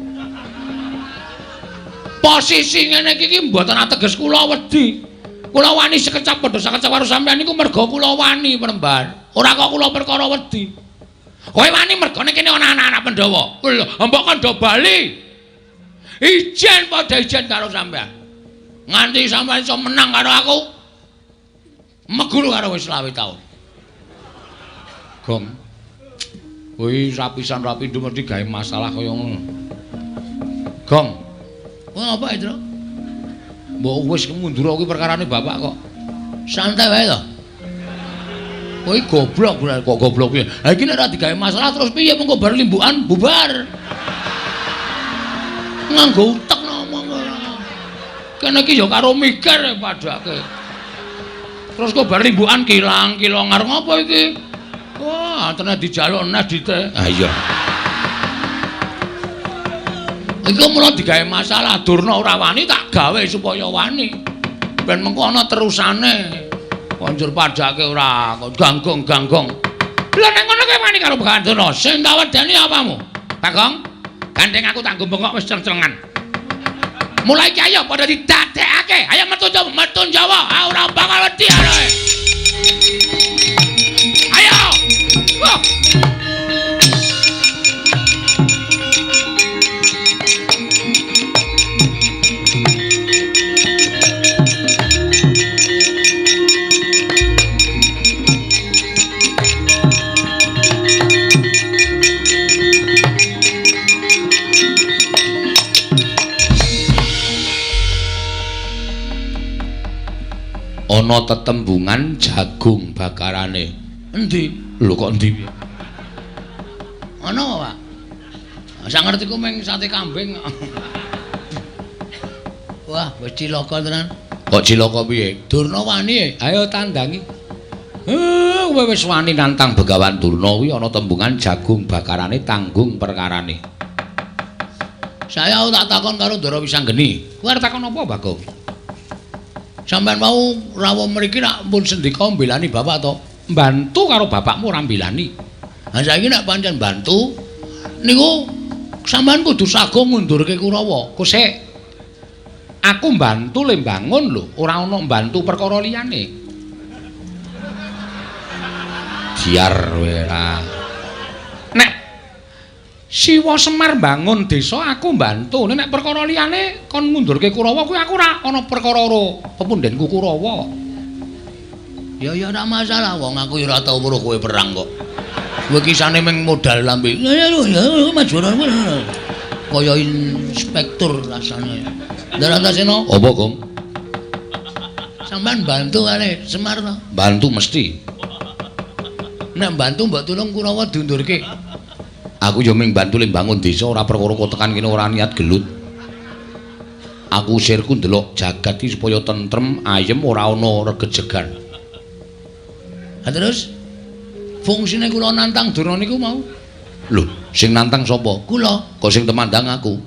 Posisi ngene iki mboten ateges kula wedi. Kula wani sekecap padha sakecap karo sampeyan niku merga kula wani penembar. Ora kok kula perkara wedi. Kowe wani mergane kene ana anak-anak Pandhawa. Lho, mbok kandha bali. Ijen padha ijen karo sampeyan. Nganti sampeyan iso menang karo aku. Meguru karo wis 20 taun. Gong. Kuwi rapisan-rapindo mesti gawe masalah kaya ngono. Gong. Wah, apa itu? Mbok wis mundur kuwi perkarane bapak kok. Santai wae to. Kowe goblok kok goblok piye? Ha iki nek ora digawe masalah terus piye mengko bar limbukan bubar. Nganggo utek ngomong ora. Kene iki ya karo mikir padake. Terus kok bar limbukan kilang-kilang arep ngopo iki? Wah, tenan dijaluk nes dite. Ha iya. Iku mula digawe masalah Durna ora wani tak gawe supaya wani. Ben mengko ana terusane. Konjur padake ora ganggong-ganggong. Lha nek ngono kowe wani karo Begawan Durna, sing tak wedeni apamu? Bagong, gandeng aku tak bengok wis ceng-cengan. Mulai iki ayo padha didadekake. Ayo metu Jawa, ora bakal wedi ae. Ayo. Wah.
Ana tetembungan jagung bakarane. Endi? Lho kok endi piye?
Ana, Pak. Sak ngertiku mung sate kambing. Wah, wis cilaka tenan.
Kok cilaka piye?
Durna wani.
Ayo tandangi. Kowe wis wani nantang Begawan Durna kuwi ana tembungan jagung bakarane tanggung perkarane.
Saya tak takon karo Ndara Wisanggeni.
Kowe arep takon apa, Bagong?
Sampeyan mau rawuh mriki nak pun sendika mbelani bapak to?
Mbantu karo bapakmu ora mbelani.
Ha saiki nek pancen bantu niku sampean kudu sago ngundurke Kurawa.
Kusik. Aku mbantu le mbangun lho, ora ana mbantu perkara liyane. Diar kowe ra. Nek Siwa Semar bangun desa aku mbantu. Nek perkara liyane kon ngundurke Kurawa kuwi aku ora ana perkara pepundhenku Kurawa.
Ya ora masalah wong aku ya ora tau weruh kowe perang kok. Kowe kisane mung modal lambe. Ya majuran kaya inspektur rasane. Darantasena
apa, Gong?
Sampeyan bantu kali Semar to?
Bantu mesti.
Nek bantu mbok tulung Kurawa diundurke.
Aku yo ming bantu ling bangun desa ora perkara kok tekan kene ora niat gelut. Aku usirku ndelok jagat iki supaya tentrem, ayem ora ana regejegan.
Terus fungsine kula nantang Durna niku mau.
Lho, sing nantang sapa?
Kula.
Kok sing temandang aku.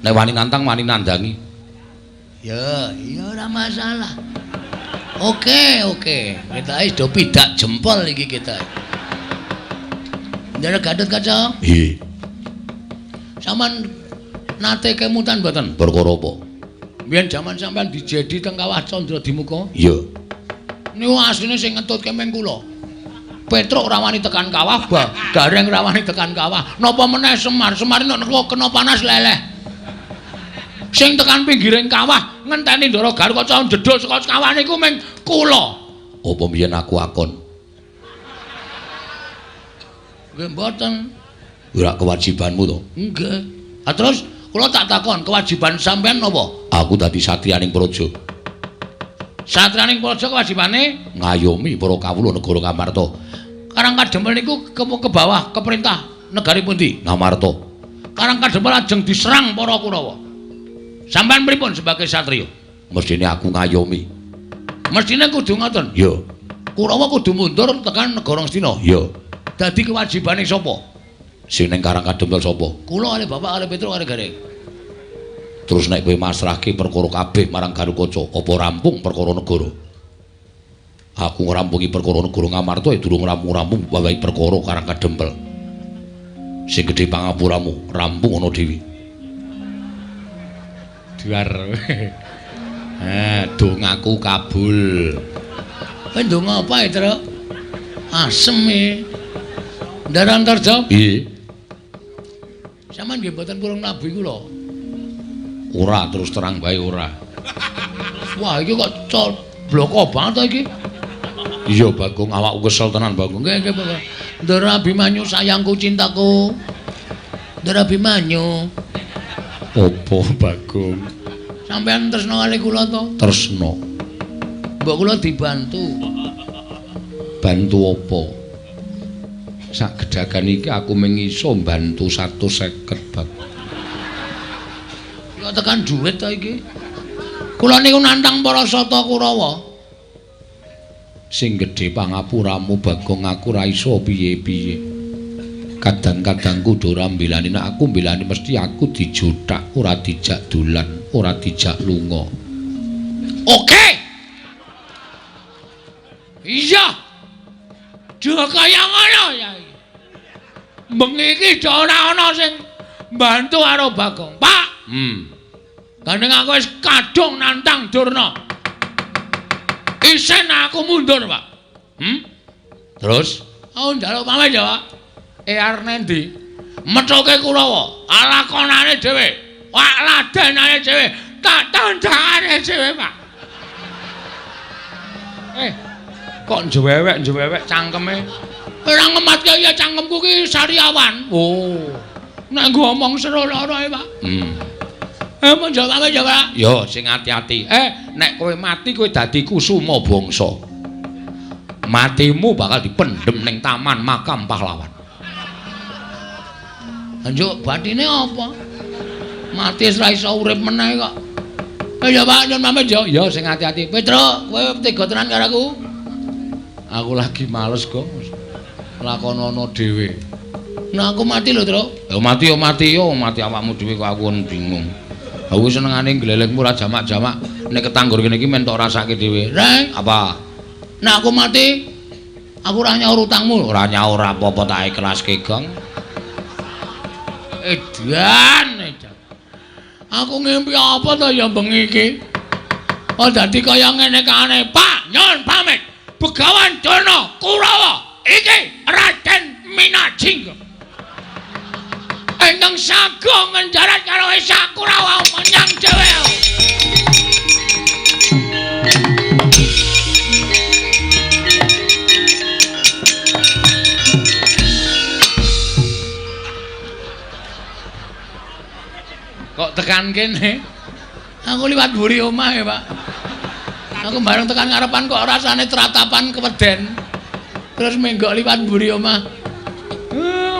Nek wani nantang wani nandangi.
Ya, ora masalah. Oke. Kita wis do pidak jempol iki kita. Ndara Gatot Kaca.
Nggih.
Saman nate kemutan mboten?
Perkara apa?
Biyen jaman sampean dijedi teng Kawah Candra Dimuka.
Iya.
Niku asline sing ngetutke meng kula. Petruk ora wani tekan kawah, Gareng ora wani tekan kawah. Napa meneh Semar? Semar nek kena panas leleh. Sing tekan pinggiring kawah ngenteni Ndara Gatot Kaca jedul saka kawah niku meng kula.
Apa mbiyen aku akon?
Nggih mboten.
Ora kewajibanmu to?
Nggih. Terus kula tak takon, kewajiban sampean napa?
Aku dadi satriyaning praja.
Satriyaning praja kewajibane
ngayomi para kawula negara Ngamarta.
Karang Kadempel niku ke bawah keperintah negari pundi?
Ngamarta.
Karang Kadempel ajeng diserang para Kurawa. Sampeyan pripun sebagai satriya?
Mestine aku ngayomi.
Mestine kudu ngoten.
Ya.
Kurawa kudu mundur tekan negara Ngastina.
Ya.
Dadi kewajibane sapa?
Sing ning Karang Kadempel sapa?
Kula kali Bapak kali Petruk kali Gareng.
Terus nek kowe masrahke perkara kabeh marang Garukaca, apa rampung perkara negara? Aku ngrampungi perkara negara Ngamarta durung rampung-rampung babahi perkara Karang Kadempel. Sing gedhe pangapuramu rampung ana dhewe. Duar. Dongaku kabul.
Kowe ndonga apa ya, Truk? Asem e. Ndara Antarja?
Nggih.
Sampeyan nggih mboten purun nabi kula.
Ora terus terang bae ora.
Wah, iki kok bloko banget to iki.
Iya, Bagong, awakku kesel tenan, Bagong.
Nggih, Bapak. Ndara Abimanyu sayangku cintaku. Ndara Abimanyu.
Apa, Bagong?
Sampeyan tresno kali kula to?
Tresno.
Mbok kula dibantu.
Bantu apa? Sak gedhagan iki aku mung iso bantu 150, Bag.
Ya tekan dhuwit to iki. Kula niku nantang para sata Kurawa.
Sing gedhe pangapuramu, Bagong, aku ora iso piye-piye. Kadang-kadang kudu ora mbelani, nek aku mbelani mesti aku dijothak, ora dijak dolan, ora dijak lunga.
Oke. Iya. Dhewe kaya ngono ya. Bengi iki ora ana sing mbantu karo Bagong. Pak. Gandeng aku wis kadung nantang Durna. Isen aku mundur, Pak.
Terus
Aku njaluk pamit ya, Pak. Arep nendi? Methuke Kurawa, alakonane dhewe, wak ladenane dhewe, tak tandhangane dhewe, Pak. Kok njewewek cangkeme? Ora ngematke ya cangkemku ki sariawan. Oh. Nek ngomong sero-loro ae, Pak. Apa jawab ya, Pak?
yo sing ati-ati. Nek kowe mati kowe dadi kusuma bangsa. Matimu bakal dipendhem ning taman makam pahlawan.
Anjuk bathine apa? Mati wis ra iso urip meneh kok. Ya Pak, nyun pamit ya.
Yo sing ati-ati.
Petruk, kowe tega tenan karo aku?
Aku lagi males, Gong. Lakonono dhewe.
Nah aku mati lho, Truk.
Yo mati awakmu dhewe kok aku bingung. Aku senengane glelekmu ora jamak-jamak. Nek ketanggur kene iki men tok rasake dhewe.
Reng,
Apa?
nah aku mati, aku ora nyaur utangmu.
Ora nyaur apa-apa tak ikhlaske, Gong.
Edan. Aku ngimpi apa to ya bengi iki? Oh dadi kaya ngene kae, Pak. Nyun pamit. Begawan Durna Kurawa iki Raden Minajing. Kanjeng Sagung ngendarat karo Sakurawa menyang dhewe. Kok tekan kene? Aku liwat mburi omah ya, Pak. Aku bareng tekan ngarepan kok rasane tratapan keweden. Terus menggok liwat mburi omah.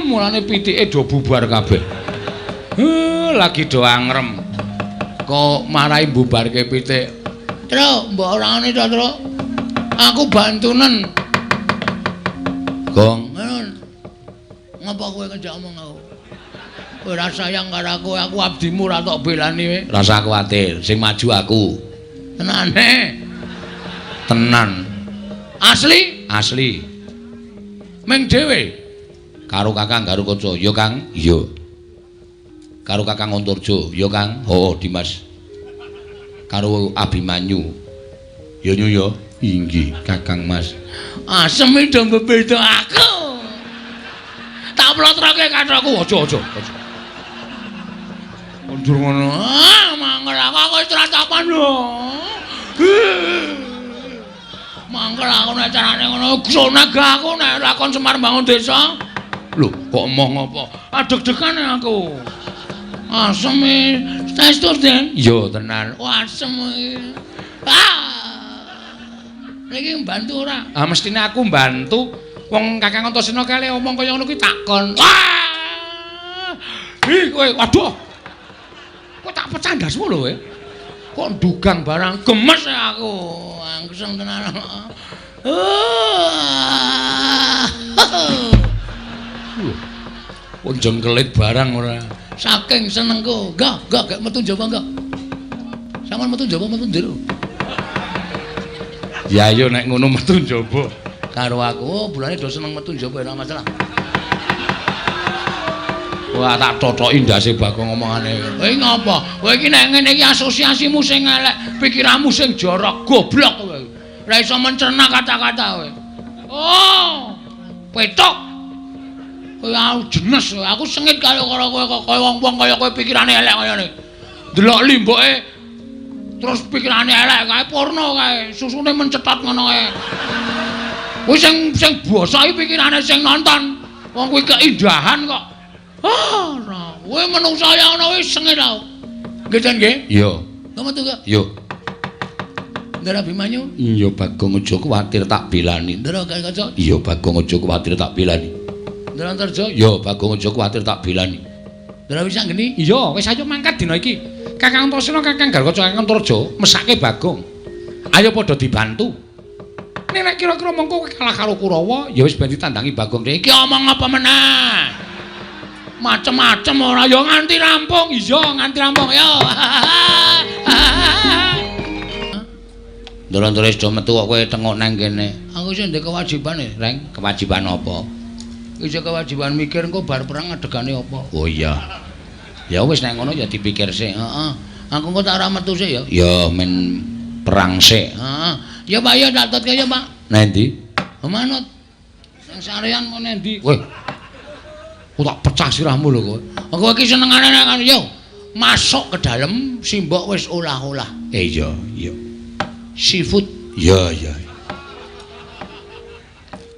Mulane pitike do bubar kabeh. Lagi do angrem. Kok marahi bubarke pitik. Truk, mbok ora ngene to, Truk. Aku bantunen. Gong, ngapa kowe ngejak omong aku? Ora sayang karo aku abdimu ora tok belani kowe.
Rasa kuwatir, sing maju aku.
Tenane.
Tenan.
Asli?
Asli.
Meng dhewe.
Karo Kakang Garukaca, ya Kang? Iya. Karo Kakang Antarja, ya Kang? Oh, Dimas. Karo Abimanyu. Ya nyu ya. Inggih, Kakang Mas.
Asem do bebeda aku. Tak plotroke kathokku, aja. Mundur ngono. Mangkel aku wis tratapan lho. Mangkel aku nek carane ngono sonega aku nek lakon Semar Bangun Desa. Lho, kok omong apa? Adeg-degan aku. Asem testo Den.
Iya, tenan.
Wah, asem. Iki mbantu ora?
Ah, mestine aku mbantu. Wong Kakang Antasena kale omong kaya ngono kuwi takon.
Wah! Ih, kowe waduh. Kok tak pecah ndasmu lho kowe. Kok ndugang barang gemes aku. Angseng tenan.
Wong jengkelit barang ora.
Saking senengku. Enggak gak metu njaba enggak. Sampeyan metu njaba metu njero.
Ya yo nek ngono metu njaba.
Karo aku, oh, bulane do seneng metu njaba ora masalah.
Wah, tak totoki ndase Bagong omongane.
Kowe ngapa? Kowe iki nek ngene iki asosiasimu sing elek, pikiranmu sing jorok, goblok kowe. Ora iso mencerna kata-kata kowe. Oh, petok. Kowe jenes, aku sengit karo kowe kok kaya wong-wong kaya kowe pikirane elek kaya ngene. Delok limboke terus pikirane elek kae porno kae, susune mencetot ngono kae. Kowe sing basa iki pikirane sing nonton. Wong kuwi keindahan kok. Ora, kowe menungsa ya ngono wis sengit tau. Nggih, Den nggih?
Iya.
Kamu tuh gak?
Yo.
Ndara Bimanyu?
Iya, Bagong aja kuwatir tak belani.
Ndara Garukaca?
Iya, Bagong aja kuwatir tak belani.
Ndara Antarja?
Iya, Bagong aja kuwatir tak belani.
Ndara Wisanggeni?
Iya, wis ayo mangkat dina iki. Kakang Antasena, Kakang Garukaca, Kakang Antarja mesake Bagong. Ayo padha dibantu. Nek kira-kira mengko kowe kalah karo Kurawa, ya wis ben ditandangi Bagong dhewe.
Iki omong apa meneh? Macem-macem ora ya nganti rampung. Iya, nganti rampung ya.
Ndara wis do metu kok kowe tengok nang kene.
Aku sing ndek kewajiban e,
Reng, kewajiban apa?
Iki kewajiban mikir engko bar perang adegane apa.
Oh iya. Ya wis nek ngono ya dipikir sik.
Heeh. Aku engko tak ora metu sik ya.
Ya men perang sik.
Heeh. Ya Pak ya tak tutke ya Pak.
Nang ndi?
Manut. Nang sarean mau nendi?
Weh. Ku tak pecah sirahmu lho kowe.
Aku iki senengane nang yo. Masuk ke dalam simbok wis olah-olah.
Iya, iya.
Seafood.
Iya, iya.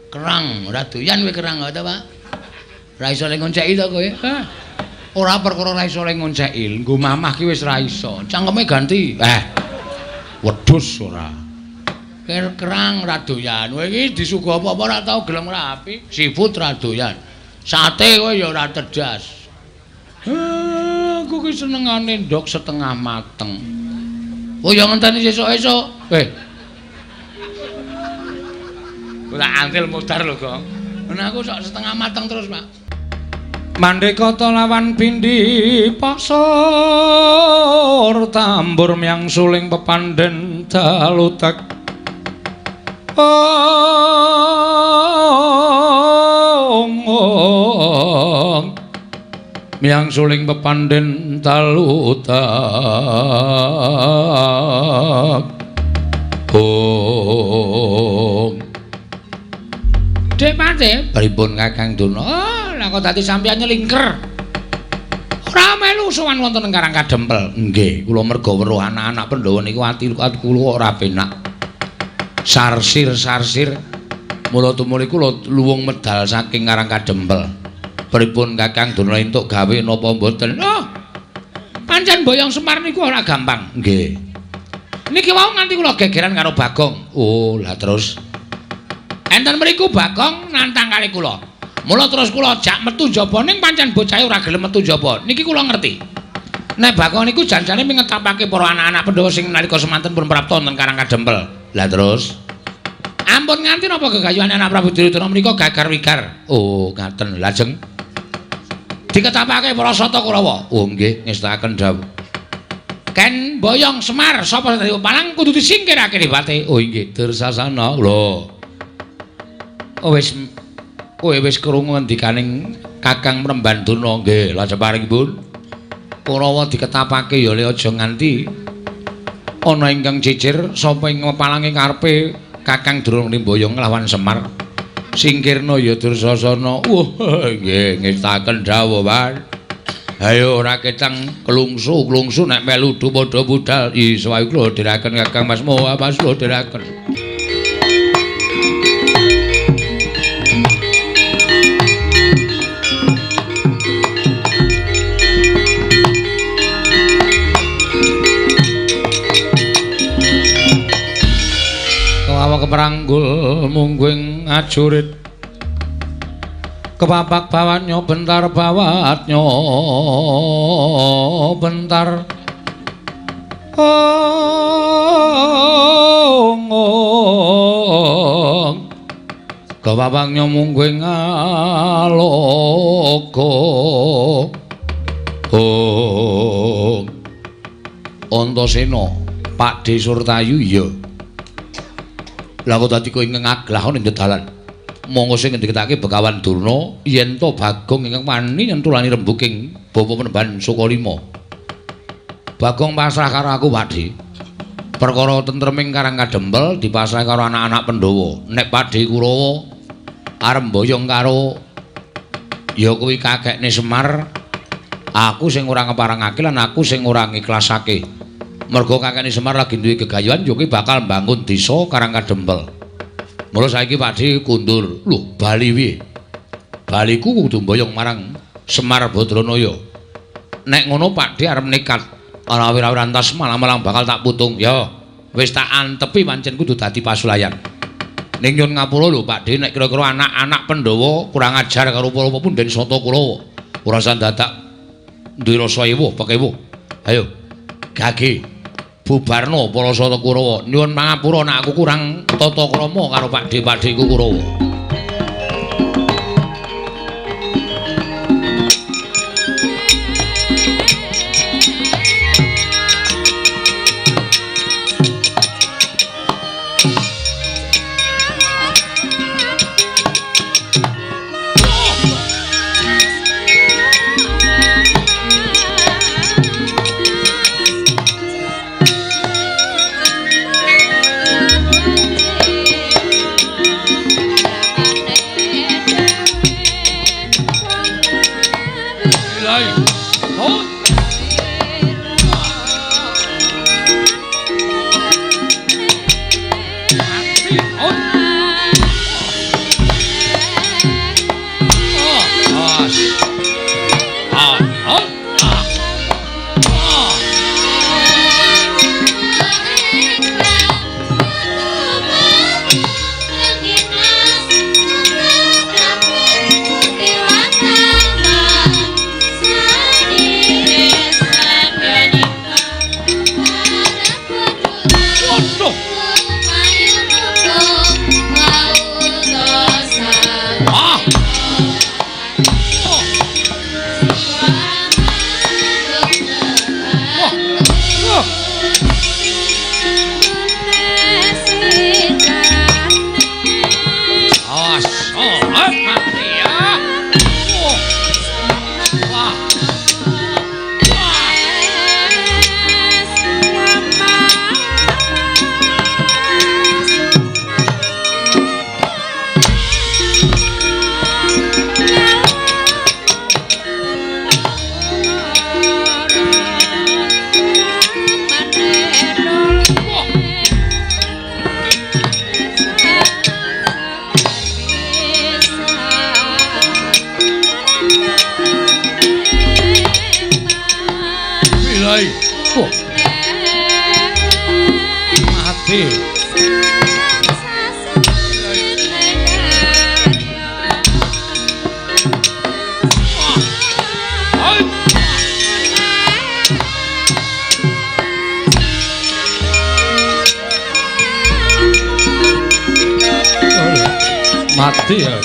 Kerang, ora doyan kowe kerang ta, Pak? Ora iso le ngonceki to kowe? Ora perkara ora iso le ngonceki, nggo mamah ki wis ora iso. Cangkeme ganti.
Wedhus ora.
Kerang ora doyan. Kowe iki disuguh apa-apa ora tau gelem rapi. Seafood ora doyan. Sate kowe ya ora cerdas. Aku ki senengane ndok setengah mateng. Oh ya ngenteni sesuk-esuk. Ora antil mudar lho, Gong. Nah aku sok setengah mateng terus, Pak.
Mandekata lawan pindhi pasor tambur miang suling pepandhen dalutek. Miang suling pepandhen dalutek. Dek Pate, pripun Kakang Duna? Oh, lah kok dadi sampeyan nyelingker.
melu sowan wonten ing Karang Kadempel.
Nggih, kula merga weruh anak-anak Pandhawa niku ati kula ora penak. Sarsir. Mula tumuli kula luwung medal saking Karang Kadempel. Pripun Kakang Durna entuk gawe napa mboten?
Oh. Pancen Boyong Semar niku ora gampang.
Nggih.
Niki wau nganti kula gegeran karo Bagong.
Oh, lah terus
enten mriku Bagong nantang kali kula. Mula terus kula jak metu njaba ning pancen bocahe ora gelem metu njaba. Niki kula ngerti. Nek Bagong niku janjane mingetapake para anak-anak Pandhawa sing nalika semanten pun prapta wonten Karang Kadempel.
Lah terus
ampun nganti napa gegayuhan anak Prabu Duryudana menika gagar-wigar.
oh, ngaten. Lajeng
Diketapake para Sata Kurawa.
oh nggih, ngestakaken dawuh.
Ken Boyong Semar sapa dadi palang kudu disingkirake ribate.
Oh nggih, Dursasana. Lho. Oh wis kowe wis krungu ngendikaning Kakang Prembanduna nggih, lajeng paringipun Kurawa diketapake ya le aja nganti ana ingkang cicir sapa ing palange karepe Kakang Durna Boyong nglawan Semar. Singkirna ya Dursasana. Wah, nggih ngestaken dawuh, Pak. Ayo ora ketang kelungsu nek melu du padha budal. Iso ae kula dherekaken Kakang Mas Moha, Mas kula dherekaken. Kawawa keperanggul mungguing ajurit kepapak bawatnya bentar bawatnya bentar kepapaknya mungguing aloka Antasena Pakde Surtayu iya lha kok dadi kowe ngaglah ning dalan monggo sing ngendikake Begawan Durna yen to Bagong ingkang wani nyentulani rembuking Bapa Penemban Sukalima. Bagong pasrah karo aku, Pakde. Perkara tentreming Karang Kadempel dipasrah karo anak-anak Pandhawa. Nek Pakde Kurawa arep mboyong karo ya kuwi kakekne Semar, aku sing ora ngeparangake lan aku sing ora ngiklasake. Mergo kakekne Semar lagi duwe gegayuhan yo kuwi bakal mbangun desa Karang Kadempel. Mula saiki Pakde kundur. Lho, bali piye? Baliku kudu mboyong marang Semar Badranaya. Nek ngono Pakde arep nekat. Ora wira-wira antas malang-malang bakal tak putung. Ya, wis tak antepi pancen kudu dadi pasulayan. Ning nyun ngapura lho Pakde nek kira-kira anak-anak Pandhawa kurang ajar karo para pepunden Sata Kurawa. Ora san dadak duwe rasa ewuh, pekewuh. Ayo, gage. Bubarno para Sata Kurawa. Nyuwun pangapura nek aku kurang tata krama karo Pakde-pakdeku Kurawa. Nyai. Oh. Mati. Mati ya.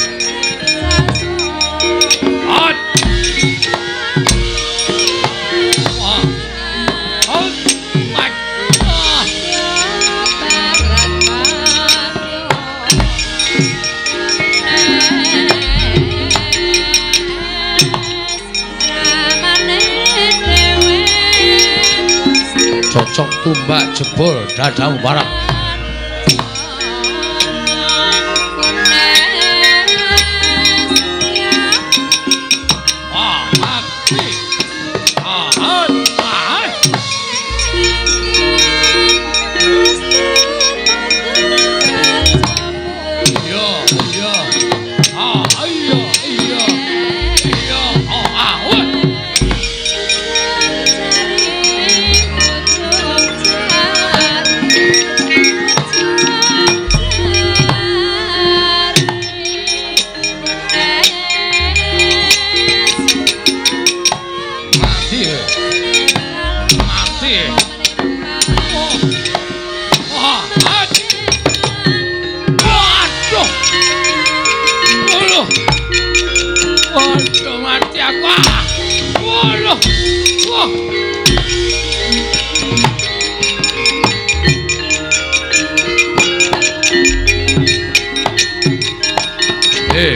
Cocok tumbak jebol dadamu barang.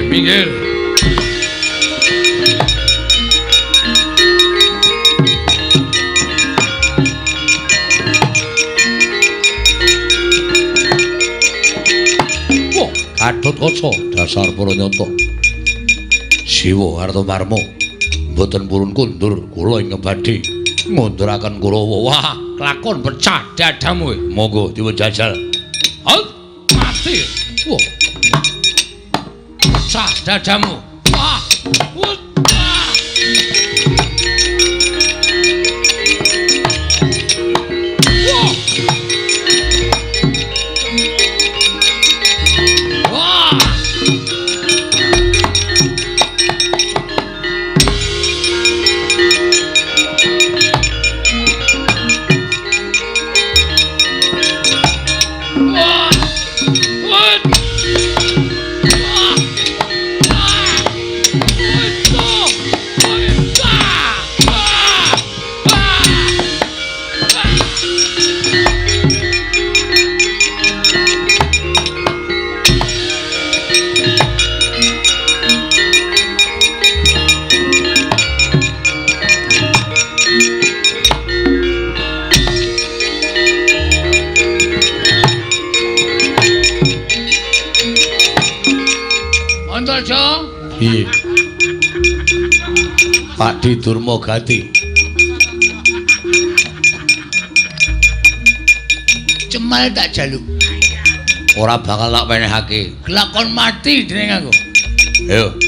Miguel. Wah, Gatotkaca dasar para nyata. Siwa Artamarma mboten purun kundur kula ing badhe ngunduraken Kurawa. Wah, kelakon pecah dadamu. Monggo diwejajal. Mati. Wah. Pecah dadamu. Wah. Piye? Pakdi Durmagati. Cemal tak jaluk. Ora bakal tak wenehake. Kelakon mati dening aku. Ayo.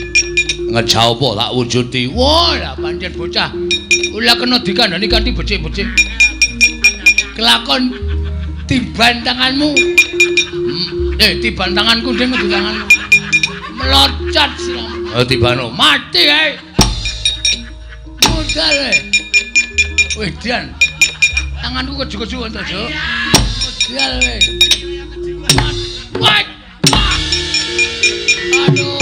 Ngejauh apa tak wujudi. Wah, lah pancen bocah. Ula kena dikandani kanthi becik-becik. Kelakon tiban tanganmu. Tiban tanganku ding di tanganmu. Melocot silang. Tibano mati ae. Modal ae. Wedan. Tanganku keju-keju ento, Jo. Modal ae. Wah. Aduh.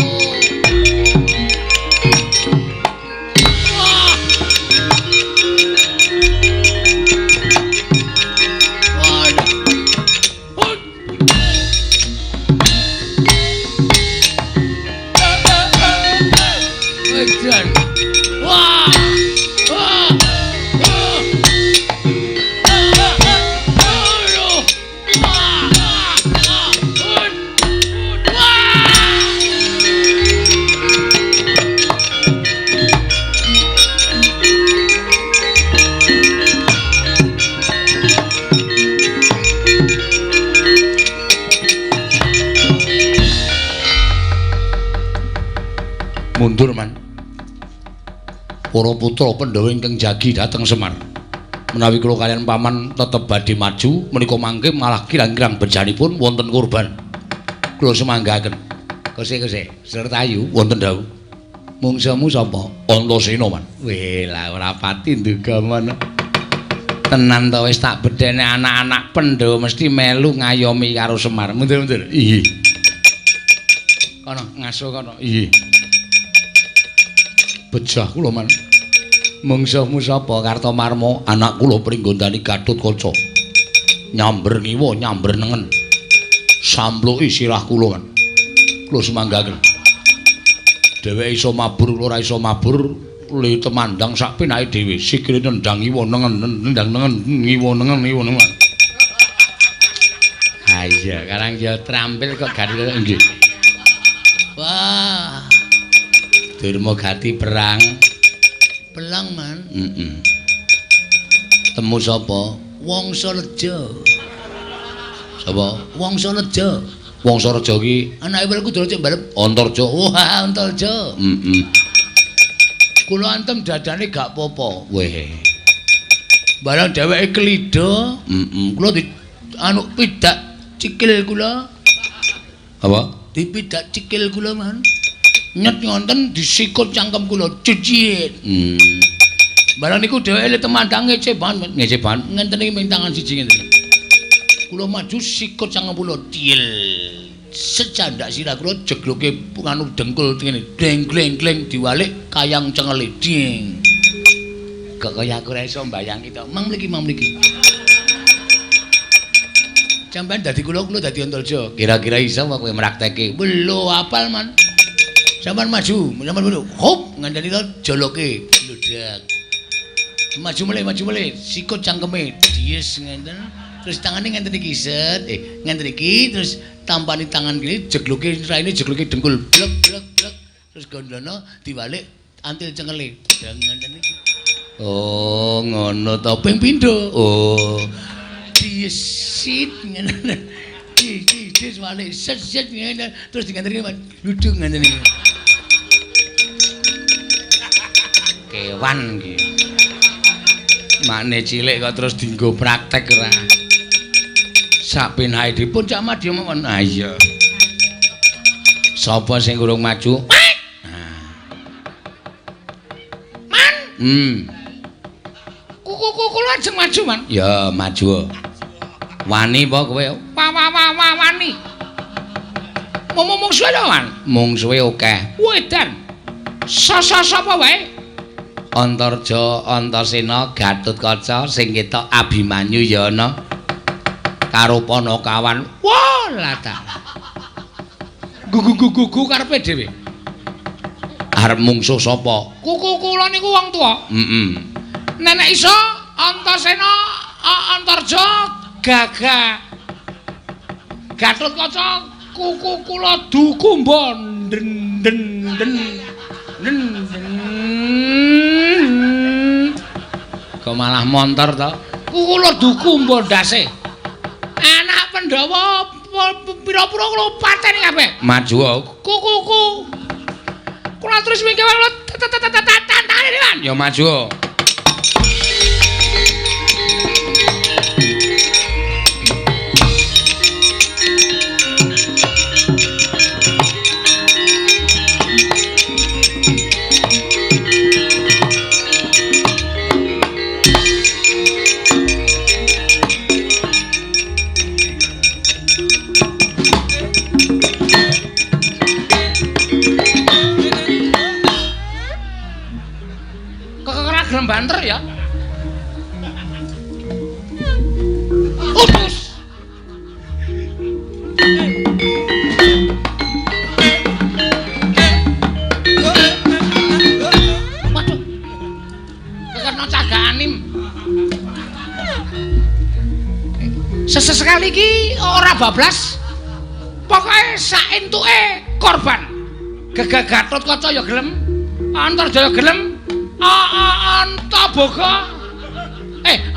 Mundur man. Para putra Pandhawa ingkang jagi dhateng Semar. Menawi kula kalian paman tetep badhe maju menika mangke malah kirang-kirang bejanipun wonten kurban. Kula semanggaken. Kose Sertayu wonten dawuh. Mungsamu sapa? Antasena, Man. Weh, lah ora pati nduga men. Tenan to wis tak bedhene anak-anak Pandhawa mesti melu ngayomi karo Semar. Mundur-mundur. Iya. Kono ngaso kono. Iya. Bejah kula, Man. Mungsamu sapa? Kartomarma, anak kula Pringgondani Gatotkaca. Nyamber ngiwa, nyamber nengen. Sampluki sirah kula, Man. Kula semanggaken. Dheweke iso mabur, ora iso mabur, li temandang sak penake dhewe. Sikile nendang ngiwa nengen, nendang nengen, ngiwa nengen, ngiwa nengen. Ha iya, karang ya trampil kok gawe nggih. Wah. Durma gati perang. Pelang, Man. Temu sapa? Wangsareja. Sapa? Wangsareja. Wangsareja ki anake welku dolo cek mbalep Antarja. Wah, Antarja. Kula antem dadane gak apa-apa. Weh. Barang dheweke klidha, kula di anu pidak cikil kula. Apa? Dipidak cikil kula, Man. Nyet ngonten disikut cangkem kula cicit. Barang niku dheweke le temandang ngeceban, ngeceban ngenten iki ming tangan siji ngenten. Kula maju sikut cangkem kula tiil. Secandak sirah kula jegloke anu dengkul ngene deng-gleng-gleng diwalik kayang cengele ding. Kok kaya aku ora iso mbayangi to. Mang mriki. Sampeyan dadi kula dadi Antarja. Kira-kira iso apa kowe mraktekke? Belum apal, Man. Sampeyan maju, hop ngandani to joloke bludak. Maju mulih, sikut cangkeme dies ngenten. Terus tangane ngenten iki set, ngenten iki terus tampani tangan kiri jegloke raine jegloke dengkul blek. Terus gondono diwalik antil cengele. Ngenten iki. Oh, ngono to ping pindho. Oh. Diesit ngenten. Dis walik set ngenten terus ngenten iki ludung ngenten iki. Kewan iki. Makne cilik kok terus dienggo praktek ora. Sak penahe dipun cak madya mawon. Ah iya. Sapa sing urung maju? Man. Kuku kula ajeng maju, Man. Ya, maju. Wani apa kowe? Wani. Mung suwe to, Man? Mung suwe akeh. Wedan. Sapa wae? Antarja, Antasena, Gatotkaca sing ketok Abimanyu ya ana. Karo Panakawan. Wah, lata. Gugu karepe dhewe. Arep mungsuh sapa? Kuku kula niku wong tuwa. Nenek iso Antasena, Antarja, Gagah. Gatotkaca kuku kula dukumba kok malah montor to? Kula dukumba ndase. Anak Pandhawa pira-pira kula pateni kabeh. Maju kuku. Kula terus mingke kula tantangane Dewan. Ya maju. Banter ya. Utus. Waduh. Kekerno caganim. Sesekali iki ora bablas. Pokoke sak entuke korban. Gagah Gatotkaca ya gelem, Antarja ya gelem. Antaboga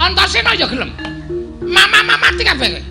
Antasena ya gelem. Mama mati kabeh.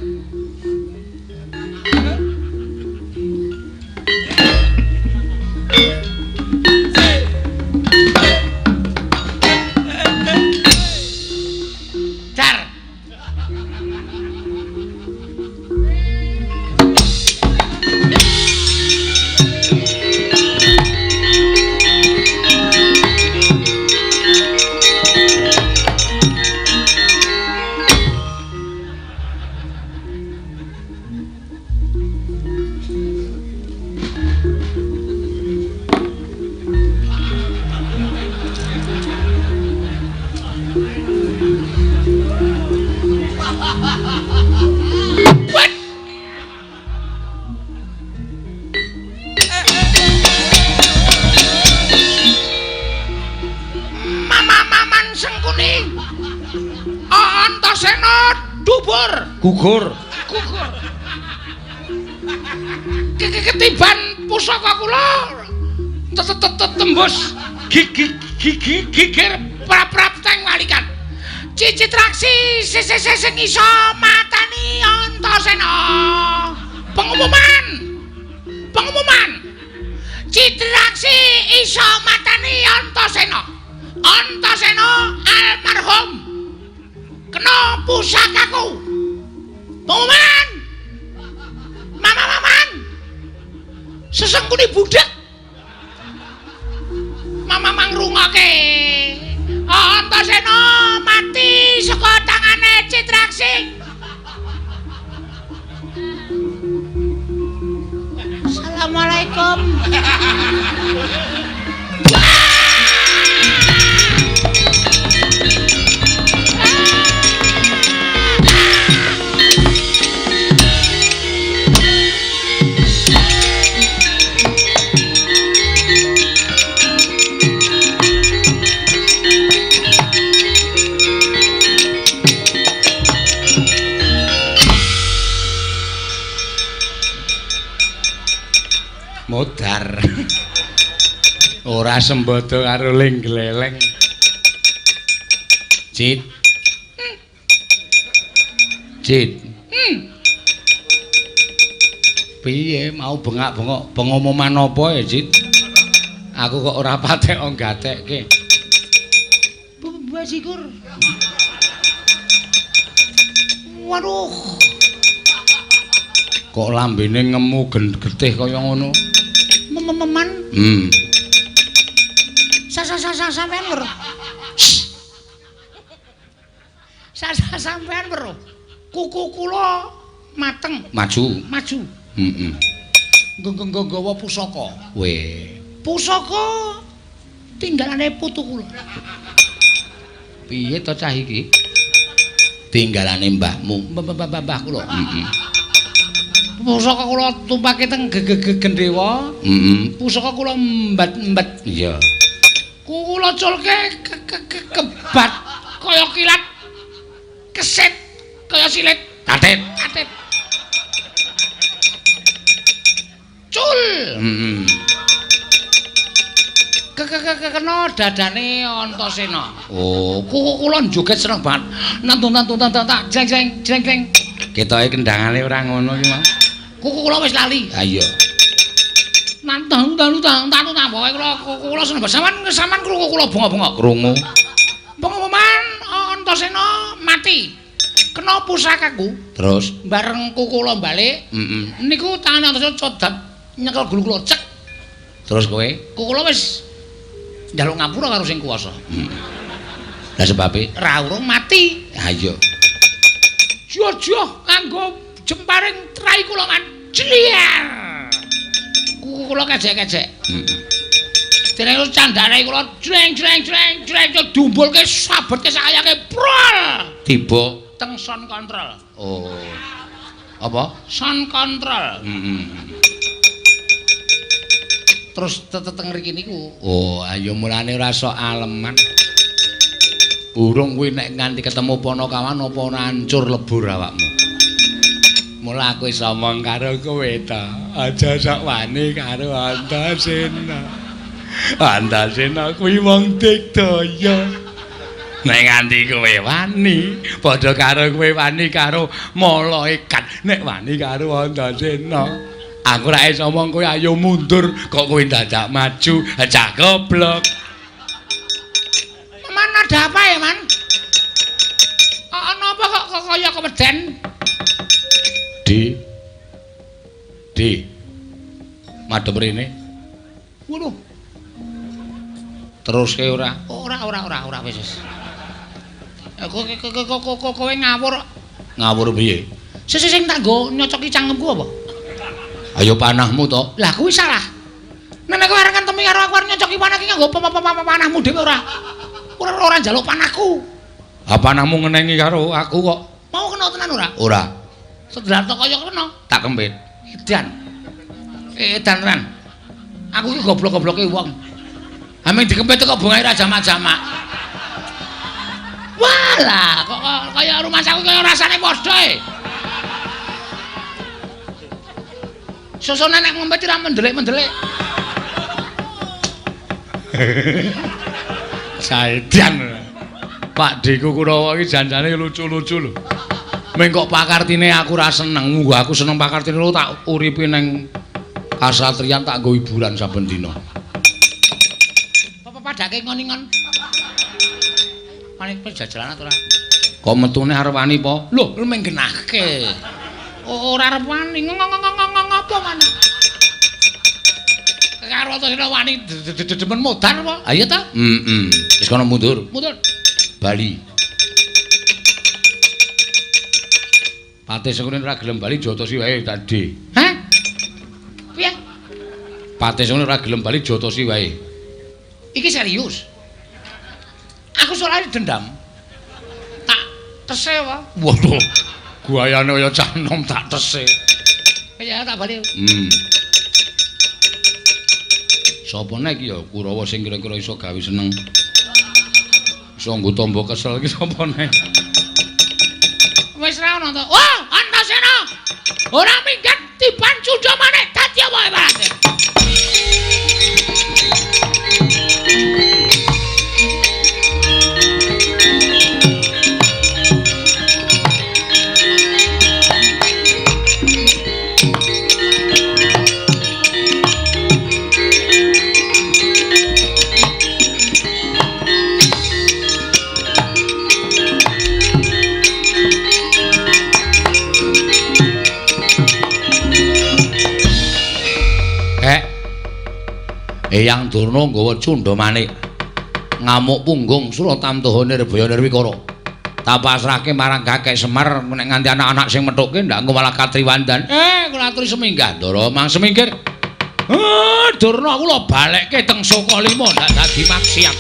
Dubur.
Gugur.
Gugur. Ketiban pusaka kula tembus gigir prap-prap teng walikan. Citraksi sing iso matani Antasena. Pengumuman. Citraksi iso matani Antasena. Antasena almarhum. Kena pusakaku. Pengumuman. Mama-maman. Sesengkuni budak. Mama mangrungake. Antasena mati saka tangane Citraksi. Assalamualaikum.
Modar. Ora sembodo karo ling gleleng. Cit. Piye mau bengak-bengok pengumuman apa ya, Cit? Aku kok ora patek nggatekke.
Basikur. Waduh.
Kok lambene ngemu getih kaya ngono?
Meman. Sampean weruh. Sampean weruh. Kuku kula mateng.
Maju. Heeh.
Nggawa pusaka.
Weh.
Pusaka tinggalane putu kula.
Piye to cah iki? Tinggalane mbahmu.
Mbah kula.
Heeh.
Pusaka kula tumpake teng Gendewa.
Heeh.
Pusaka kula mbet-mbet.
Iya.
Kula culke kebat kaya kilat. Keset kaya silet.
Katet.
Cul.
Heeh.
Kena dadane Antasena.
Oh,
Kuku kula joget seneng banget. Nantun jeng.
ketoke kendangane ora ngono iki, Mas.
Kuku kula wis lali.
Ha iya.
Nantang pokoke kula seneng banget. Sampeyan krungu kula bengok-bengok.
Krungu.
Pengumuman Antasena mati. Kena pusakaku.
Terus
Bareng kuku kula balik. Niku tangane Antasena codap nyekel gulu kula cek.
Terus kowe?
Kuku kula wis njaluk ngapura karo sing kuwasa.
Lah sebabe
Ra urung mati.
ha iya.
Jojo kanggo jemparing trai kula man jliar. Kuku kula kejek-kejek. Dene candane kula jreng dumbulke sabetke sakayake prol.
Tiba
Teng sound control.
oh. Apa?
Sound control. Terus teng mriki niku.
Oh, ayo mulane ora sok aleman. Burung kuwi nek nganti ketemu Panakawan apa ora hancur lebur awakmu. Mula aku wis omong karo kowe ta, aja sok wani karo Antasena. Antasena kuwi wong digdaya. Nek nganti kowe wani, padha karo kowe wani karo malaikat. Nek wani karo Antasena, aku ra iso omong kowe ayo mundur, kok kowe dadak maju, cah goblok.
Man ada apa ya, Man? Ana apa kok kaya keweden? Di. Madhep rene. Waduh.
Terus ke ora?
Ora wis. Kowe ngawur.
Ngawur piye?
Sing tak nggo nyocoki cangkemku apa?
Ayo panahmu to.
Lah kuwi salah. Nek kowe arep ngentemi karo aku arep nyocoki panah ki nggo panahmu dhewe ora. Ora njaluk panahku.
Ha panahmu ngenengi karo aku kok.
Mau kena tenan ora?
Ora.
Sedrata kaya kena.
Tak kempit.
Edan ran. Aku ki goblok-gobloke wong. Ameng dikempit kok bongae ra jamak-jamak. Wah, Lah, kok kaya rumah saku kaya rasane padha e. Susune nek ngombe ora mendelik-mendelik.
Saedan. Pak Deku Kurawa iki janjane lucu-lucu lho. Meng kok pakartine aku ra seneng, munggo aku seneng pakartine lho tak uripi ning kasatriyan tak nggo hiburan saben dina.
Apa padake ngoningon? Paling jajalan ora.
Kok metune arep wani po?
Lho, lu meng genahke. Ora arep wani ngopo maneh. Karo to wani demen modar apa?
Ayo ta? Wis kono mundur.
Mundur.
Bali. Patih Sengkuni ora gelem bali jotosi wae tadi.
Hah? Piye?
Patih Sengkuni ora gelem bali jotosi wae.
Iki serius. Aku soalnya dendam. Tak tese wae.
Waduh. Guayane kaya cah nom tak tese.
Ya tak bali.
Sapa nek iki ya Kurawa sing kira-kira iso gawe seneng. Iso nggo tombo kesel iki sapa nek?
Wis ra ono to. Wah, Antasena. Ora minggat dipancu jamane dadi apa ibarate.
Eyang Durna nggawa cundha manik. Ngamuk punggung Suratamtahane Rebaya Nirwikara. Tapasrahke marang Kakek Semar nek nganti anak-anak sing methuke ndak engko malah katriwandan. Kula aturi seminggah, Ndara, mang semingkir. Durna kula balekke teng Saka Lima ndak dadi maksiat.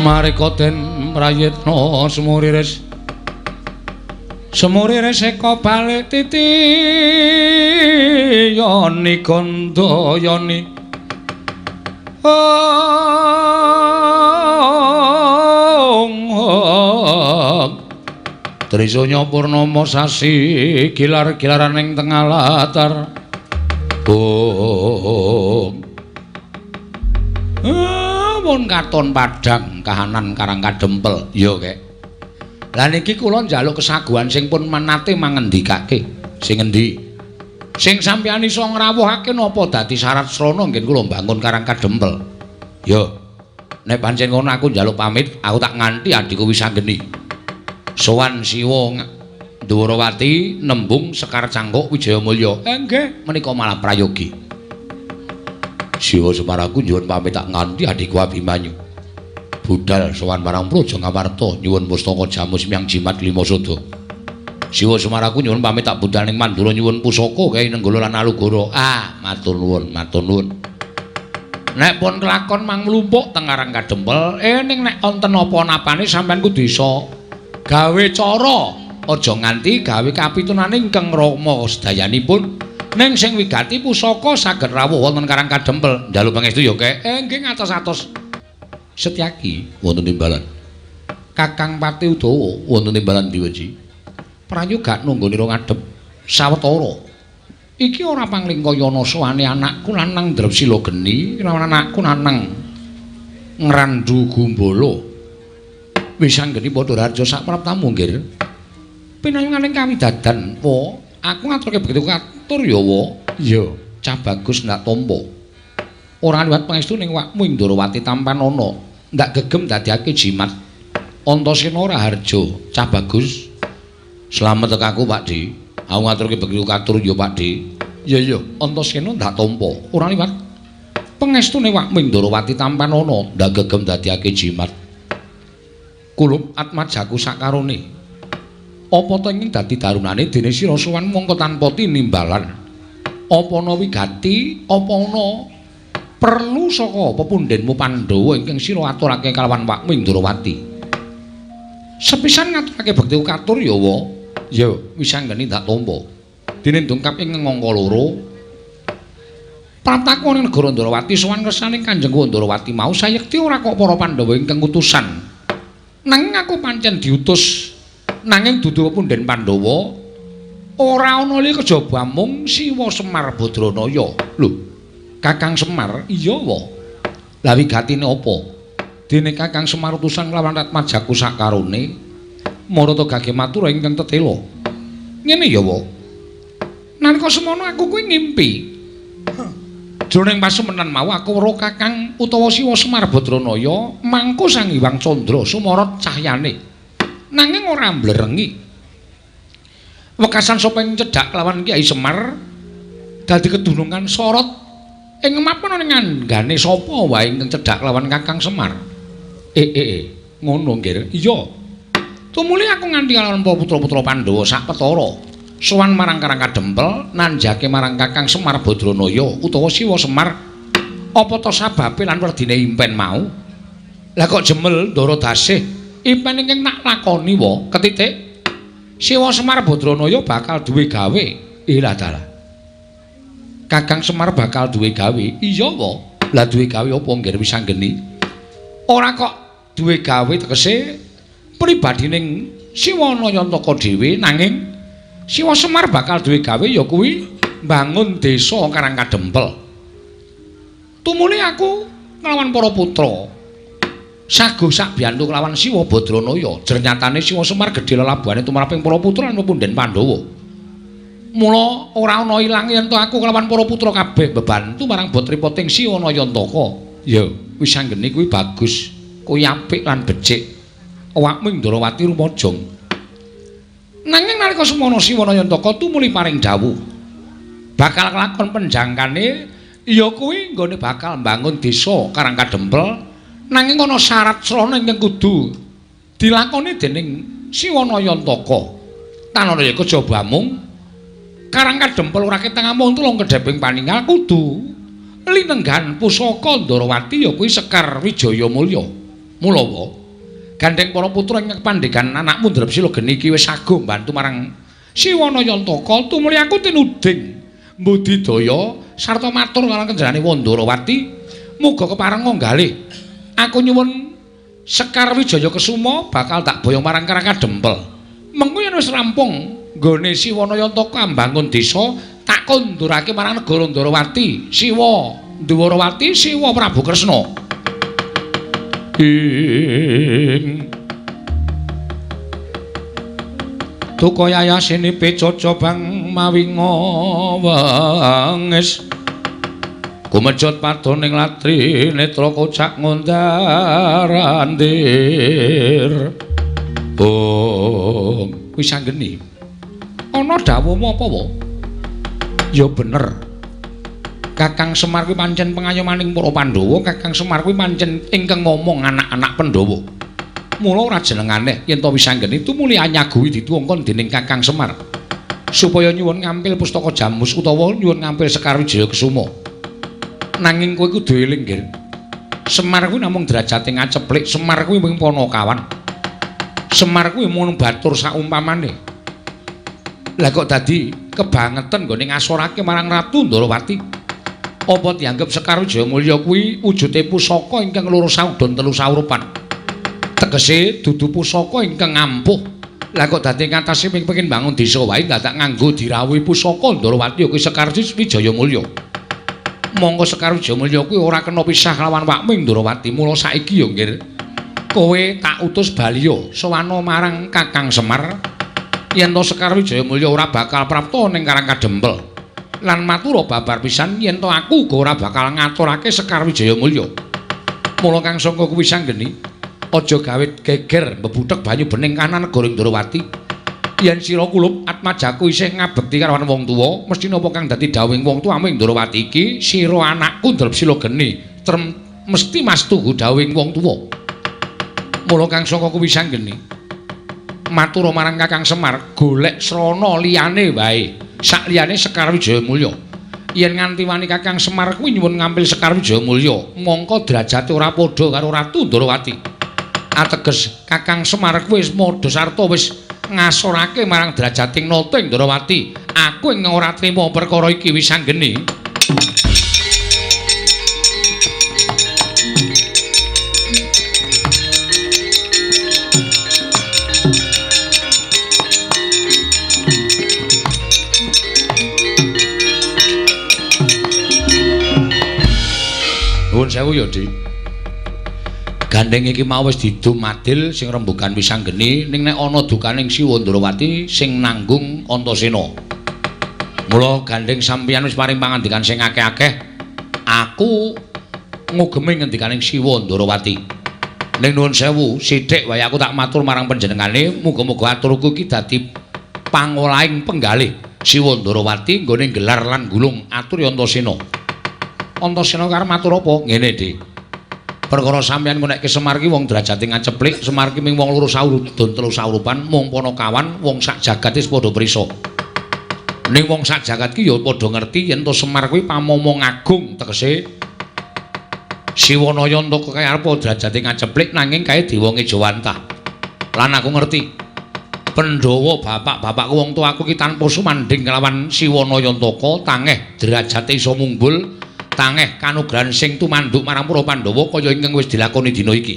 Marika den prayitna semuriris eka balik titi yoni gandayani Trisanya purnama sasi gilar-gilaran ing tengah latar mun katon padhang kahanan karang kadempel ya kek. Lah niki kula njaluk kesaguhan sing pun menate mangendikake. Sing endi? Sing sampeyan iso ngrawuhake napa dadi syarat srana nggih kula mbangun karang kadempel. Ya. Nek pancen ngono aku njaluk pamit, aku tak nganti adhiku wis anggeni. Sowan Siwa Ndhurawati nembung Sekar Cangkuk Wijayamulya. Nggih, menika malah prayogi. Siwa Semaraku nyuwun pamit tak nganti adhiku Abimanyu. Budal sowan marang Praja Ngamarta nyuwun pustaka jamu semyang jimat lima sada. Siwa Semaraku nyuwun pamit tak budal ning Mandura nyuwun pusaka Kyai Nenggala lan Alugara. Matur nuwun, matur nuwun. Nek pun kelakon mang mlumpuk teng Karang Kadempel, ning nek wonten apa-napane sampean kudu iso gawe cara, aja nganti gawe kapitunane ingkang Rama sedayanipun. Ning sing wigati pusaka saged rawuh wonten Karang Kadempel. Njaluk pangestu ya, Kek. Nggih ngatos-atos. Setyaki wonten timbalan. Kakang Pati Udawa wonten timbalan Diweji. prayoga nunggone ro ngadhep sawetara. Iki ora panglingkaya ana sowane anakku lanang Drepsila Geni lan anakku lanang Ngrandu Gumbala. Wis anggeni padha raja sak praptamu nggih. Pinayunganing kawidadan, wa aku ngaturke bekti katur ya wa. Iya, cah bagus ndak tampa. Ora liwat pangestu ning wakmu Indrawati Tampanana, ndak gegem dadiake jimat. Antasena Raharja, cah bagus. Slamet tekaku, Pakde. Aku ngaturke bekti katur ya, Pakde. Iya, Antasena ndak tampa. Ora liwat pangestu ning wakmu Indrawati Tampanana, ndak gegem dadiake jimat. Kulup atmajaku sakarone. Apa to ing dadi darunane dene sira sowan mongko tanpa tinimbalan? Apa ana wigati, apa ana perlu saka pepundhenmu Pandhawa ingkang sira aturake kalawan wakmu Indrawati? Sepisan ngaturake bekti katur ya wa. Ya, wis anggene dak tampa. Dene ndungkap ing ngangka loro. Prataku ning negara Indrawati sowan kersane Kanjeng Indrawati mau sayekti ora kok para Pandhawa ingkang utusan. Nanging aku pancen diutus nanging dudu pepundhen Pandhawa ora ana li kejaba mung Siwa Semar Badranaya. Lho, Kakang Semar iya wa. Lah wigatine apa? Dene Kakang Semar utusan lawan Ratmajaku sakarone marata gage matur ingkang tetela. Ngene ya wa. Nalika semono aku kuwi ngimpi. Jroning pasemenan mau aku weruh Kakang utawa Siwa Semar Badranaya mangku Sang Hyang Candra sumarot cahyane. Nanging ora mblerengi. Wekasan sapa ing cedhak kelawan Kyai Semar dadi kedunungan sorot ing mapan ning anggane sapa wae ingkang cedhak kelawan Kakang Semar. Ngono nggih. Iya. Tumuli aku nganti kalawan putra-putra Pandhawa sak petara. Sowan marang Karang Kadempel nanjake marang Kakang Semar Badranaya utawa Siwa Semar apa to sababe lan werdine impen mau. Lah kok jemel ndara dasih impen ingkang tak lakoni wa ketitik Siwa Semar Badranaya bakal duwe gawe. Lah dalah Kakang Semar bakal duwe gawe. Iya wa. Lah duwe gawe apa nggih wis anggeni? Ora kok duwe gawe tegese pribadining Siwa Nayantaka dhewe nanging Siwa Semar bakal duwe gawe ya kuwi mbangun desa Karang Kadempel. Tumuli aku nglawan para putra saguh sak biyantu kelawan Siwa Badranaya. Jernyatane Siwa Semar gedhe lelabuhane tumraping para putra lan pepundhen Pandhawa. Mula ora ana ilang yen to aku kelawan para putra kabeh bebantu marang botripoting Siwa Nayantaka. Ya, wis anggene kuwi bagus. Kuwi apik lan becik. Awakmu Indrawati rumajang. Nanging nalika semono Siwa Nayantaka tumuli paring dawuh bakal kelakon penjangkane ya kuwi nggone bakal mbangun desa Karang Kadempel nanging ana syarat srana ingkang kudu dilakoni dening Siwa Nayantaka. Tanana ya kejaba mung Karang Kadempel ora ketang amung tulung kedheping paninggal kudu linenggan pusaka Ndrawati ya kuwi Sekar Wijaya Mulya. Mula wae gandeng para putra ing pandhegan anakmu Drepsila Geni iki wis saguh mbantu marang Siwa Nayantaka. Tumuli aku tinuding mbudidaya sarta matur marang kenjenengane Ndrawati muga kepareng nggalih. Aku nyuwun Sekar Wijaya Kesuma bakal tak boyong marang Karang Kadempel. Mengko yen wis rampung nggone Siwa Nayantaka mbangun desa tak kondurake marang negara Ndrawati. Siwa Ndrawati Siwa Prabu Kresna. Tukaya yasine pecoco bang mawinga wangis kumejot padoning latri netra kocak ngondarandir. Oh, wis anggeni. Ana dawuhmu apa wae? Ya bener. Kakang Semar kuwi pancen pengayomaning para Pandhawa. Kakang Semar kuwi pancen ingkang ngomong anak-anak Pandhawa. Mula ora jeneng aneh yen to wis anggene tumuli anyaguhi dituwungkon dening Kakang Semar supaya nyuwun ngampil pustaka Jamus utawa nyuwun ngampil Sekar Wijaya Kesuma. Nanging kowe kudu eling, Nggih. Semar kuwi namung derajate ngaceplik. Semar kuwi mung Panakawan. Semar kuwi mung batur saumpamane. Lah kok dadi kebangetan nggone ngasorake marang Ratu Ndrawati. Apa dianggep Sekar Wijaya Mulya kuwi wujude pusaka ingkang loro saudon telu saurupan. Tegese dudu pusaka ingkang ampuh Lah kok dadi ngatasi pengin bangun desa wae dadak nganggo dirawuhi pusaka Ndarawati kuwi Sekar Wijaya Mulya. Monggo Sekar Wijaya Mulya kuwi ora kena pisah lawan Wakming Ndarawati. Mula saiki ya nggih kowe tak utus baliya sowana marang Kakang Semar yen to Sekar Wijaya Mulya ora bakal prapta ning Karang Kadempel. Lan matura babar pisan yen to aku uga ora bakal ngaturake Sekar Wijaya Mulya. Mula Kang Sangka kuwi sanggeni aja gawe geger mbebuthek banyu bening kanan negara Ndarawati. Yen sira kulup atmajaku isih ngabekti karo wong tuwa, mesti napa kang dadi dawuhing wong tuwamu ing Ndarawati iki, sira anakku ndrep sila geni, mesti mastuhu dawuhing wong tuwa. Mula Kang Sangka kuwi sanggeni matur marang Kakang Semar, golek srana liyane wae, sak liyane Sekar Wijaya Mulya. Yen nganti wani Kakang Semar kuwi nyuwun ngambil Sekar Wijaya Mulya, mongko derajate ora padha karo Ratu Ndarawati. Ateges Kakang Semar kuwi wis modho sarta wis ngasorake marang derajating nata ing Ndarawati. Aku ing ora trima perkara iki wis sanggeni. Nuwun sewu ya, Dik. Gandeng iki mau wis didum adil sing rembugan wis sanggeni ning nek ana dukaning Siwa Ndarawati sing nanggung Antasena. Mula gandeng sampeyan wis paring pangandikan sing akeh-akeh, aku ngugemi ngendikaning Siwa Ndarawati. Ning nuwun sewu, sithik wae aku tak matur marang panjenengane, muga-muga aturku iki dadi pangolahing penggalih Siwa Ndarawati nggone gelar lan gulung atur Antasena. Antasena karo matur apa? Ngene, Dik. Perkara sampeyan ngonekke Semar ki wong derajate ngaceplik, Semar ki ming wong loro saurudun telu saurupan, mung Panakawan wong sak jagat wis padha prisa. Ning wong sak jagat ki ya padha ngerti yen to Semar kuwi pamomong agung, tegese Siwanaya Ntaka kae arep derajate ngaceplik nanging kae Dewa Ngejawantah. Lan aku ngerti Pandhawa bapak-bapakku wong tuaku ki tanpa sumanding kelawan Siwanaya Ntaka tangeh derajate iso munggul. Tangeh kanugrahan sing tumanduk marang para Pandhawa kaya ingkang wis dilakoni dina iki.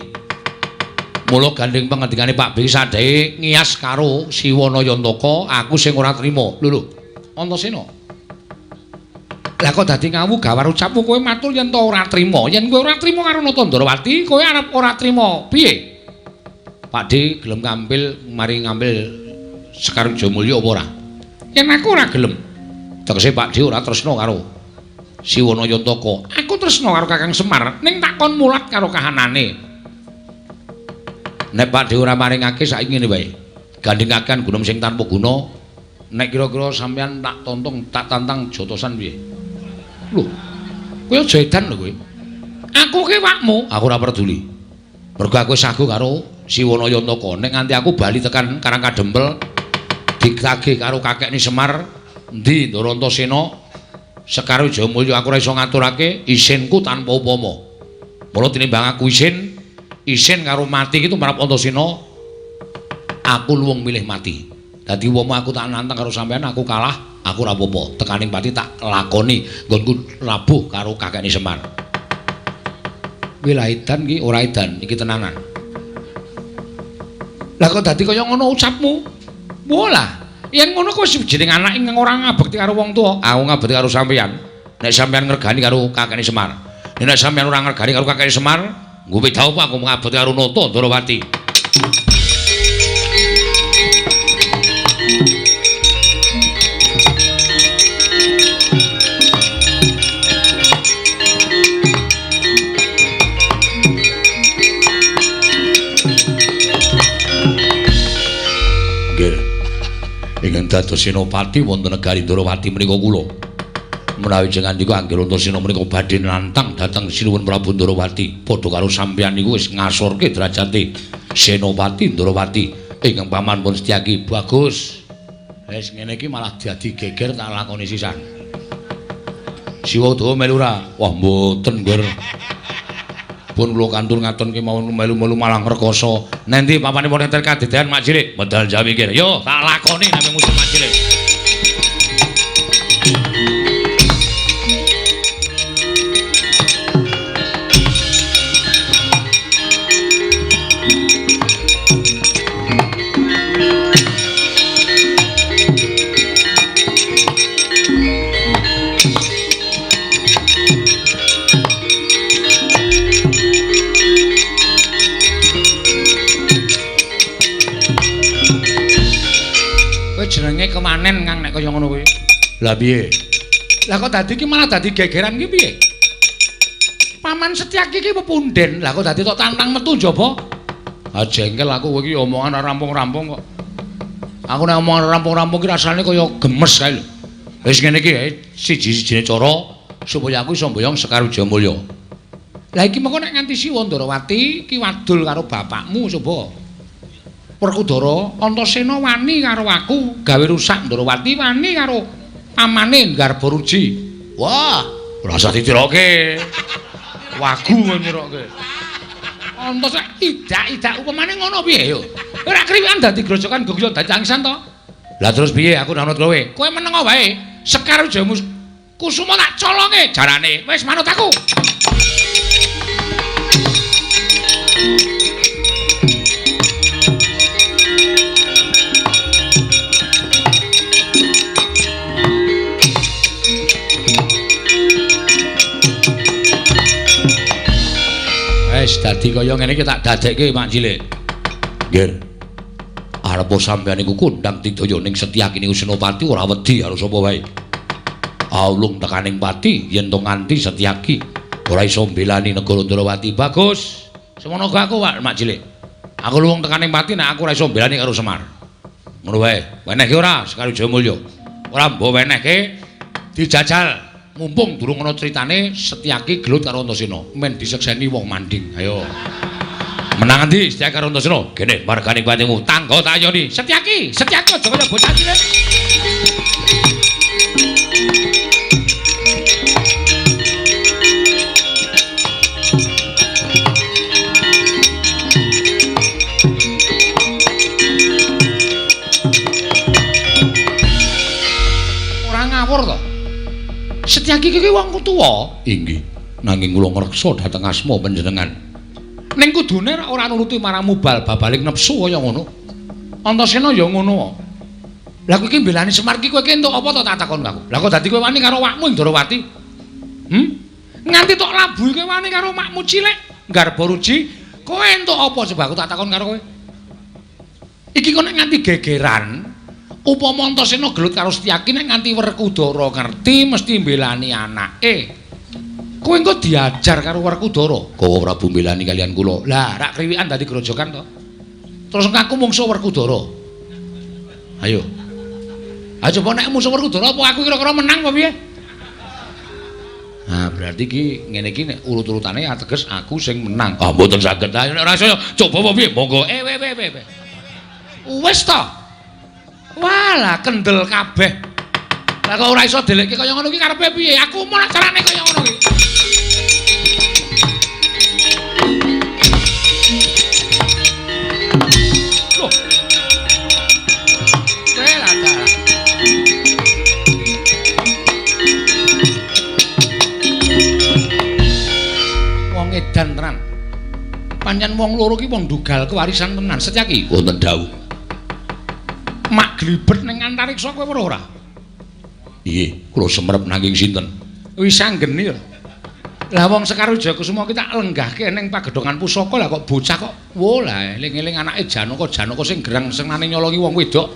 Mula gandeng pangendikane Pak B sadhae ngiyas karo Siwanaya Ntaka, aku sing ora trima. Lho, Antasena. Lah kok dadi ngawu gawar ucapmu kowe matur yen to ora trima. Yen kowe ora trima karo Nata Ndarawati, kowe arep ora trima. Piye? Pak D gelem mari ngambil Sekar Wijaya Mulya apa ora? Yen aku ora gelem. Tegese Pak D ora tresna karo Siwanaya Ntaka. Aku tresna karo Kakang Semar, ning tak kon mulat karo kahanane. Nek Pak Dewa ora maringake saiki ngene wae. Gandhengaken gunung sing tanpa guna. Nek kira-kira sampeyan tak tantang jotosan piye? Lho. Kowe aja edan lho kowe. Aku ki wakmu, aku ora peduli. Mergo aku sagu karo Siwanaya Ntaka. Nek nganti aku bali tekan Karang Kadempel ditagih karo kakekne Semar, endi Ndara Antasena? Sekar Wijaya Mulya aku ora iso ngaturake isinku tanpa upama. Mula tinimbang aku isin karo mati iki tumrap Antasena, aku luwung milih mati. Dadi upama aku tak nantang karo sampean aku kalah, aku ora apa-apa. Tekaning pati tak lakoni nggonku labuh karo kakekne Semar. Wila edan iki ora edan, iki tenanan. Lah kok dadi kaya ngono ucapmu? Wolah. Yen ngono kuwi jeneng anak ingkang ora ngabekti karo wong tuwa. Aku ngabekti karo sampeyan. Nek sampeyan ngregani karo kakekne Semar. Nek sampeyan ora ngregani karo kakekne Semar, nggo pitahu apa aku ngabekti karo Nata Ndarawati. Ingkang dados senopati wonten negari Ndarawati menika kula. Menawi jenengan niku anggere Antasena menika badhe nantang dhateng Sinuwun Prabu Ndarawati, padha karo sampeyan niku wis ngasorke derajate senopati Ndarawati ingkang paman pun setyaki. Bagus. Wis ngene iki malah dadi geger tak lakoni sisan. Siwa Udawa melu ora? Wah mboten, Nggur. Pun kula kantur ngaton ki mawon melu-melu malah ngrekoso. Nendi papanipun enten kadedean Mak Cilik? Medal Jawi nggih. Yo, tak lakoni nami musuh Mak Cilik.
Kowe jenenge kemanen Kang nek kaya ngono kuwi.
Lah piye?
Lah kok dadi ki malah dadi gegeran ki piye? Paman Setyaki ki pepunden. Lah kok dadi tok tantang metu njaba?
Ah jengkel aku kowe iki omongan ora rampung-rampung kok. Aku nek omongan rampung-rampung ki rasane kaya gemes kae lho. Wis ngene iki siji-sijine cara supaya aku iso mboyong Sekar Wijayamulya.
Lah iki mengko nek nganti Siwa Ndarawati ki wadul karo bapakmu coba. Werkudara Antasena wani karo aku gawe rusak Ndarawati wani karo pamane Garbaruji.
Wah, ora usah ditiroke.
Wagu nyirokke. Antasena idak-idak upamane ngono piye yo? Ora kriwikan dadi grojokan Gogya dadi angsan to?
Lah terus piye aku nanut kowe?
Kowe meneng wae. Sekar Wijaya Kusuma tak colonge jarane. Wis manut aku.
Wis dadi kaya ngene iki tak dadekke Mak Cilik. Nggih. Arep sampeyan iku kondang didaya ning Setyaki niku Senopati ora wedi karo sapa wae. Aulung tekaning pati yen to nganti Setyaki ora iso mbelani negara Ndarawati. Bagus. Semono aku Mak Cilik. Aku luwung tekaning pati nek aku ora iso mbelani karo Semar. Ngono wae. Wenehke ora Sekar Wijayamulya. Ora mbok wenehke dijajal. Mumpung durung ana critane Setyaki gelut karo Antasena, men disekseni wong manding. Ayo. Menang endi Setyaki karo Antasena? Kene marganing patimu, tangga tak ayoni. Setyaki, Setyaki aja kaya bocah cilik.
Ora ngawur to. Setyaki iki wong tuwa.
Inggih. Nanging kula ngreksa dhateng asma panjenengan.
Ning kudune ora nuruti marang mubal babaling nepsu kaya ngono. Antasena ya ngono. Lah kowe iki mbelani Semar ki kowe ki entuk apa to tak takon aku. Lah kok dadi kowe wani karo wakmu Ndarawati? Nganti tok labuh kowe wani karo makmu cilik Garbaruji, kowe entuk apa coba aku tak takon karo kowe? Iki kok nek nganti gegeran upama Antasena gelut karo Setyaki nek nganti Werkudara ngerti mesti mbelani anake. Kowe engko diajar karo Werkudara.
Kowe Prabu mbelani kalian kula.
Lah, rak kriwikan dadi grojokan to. Terus ngaku mungsuh Werkudara.
Ayo.
Ah coba nek mungsuh Werkudara apa aku kira-kira menang apa piye?
Nah, berarti ki ngene iki nek urut-urutane ateges aku sing menang. Ah, mboten saged. Ayo nek rasane coba apa piye? Monggo.
Wis to. Walah kendel kabeh. Lah kok ora iso delekke kaya ngono ki karepe piye? Aku mau nek carane kaya ngono ki. Loh. Bela ta. Wong edan tenan. Pancen wong loro ki wong dugal kewarisan tenan. Setyaki
wonten dawuh.
Mak glibet ning antariksa kowe ora?
Nggih, kula semrep nanging sinten?
Wis anggeni lho. Lah wong Sekar Wijayakusuma ki tak lenggahke ning pagedhongan pusaka lah kok bocah kok wo lah eling-eling anake Janaka sing gerang senane nyolongi wong wedok.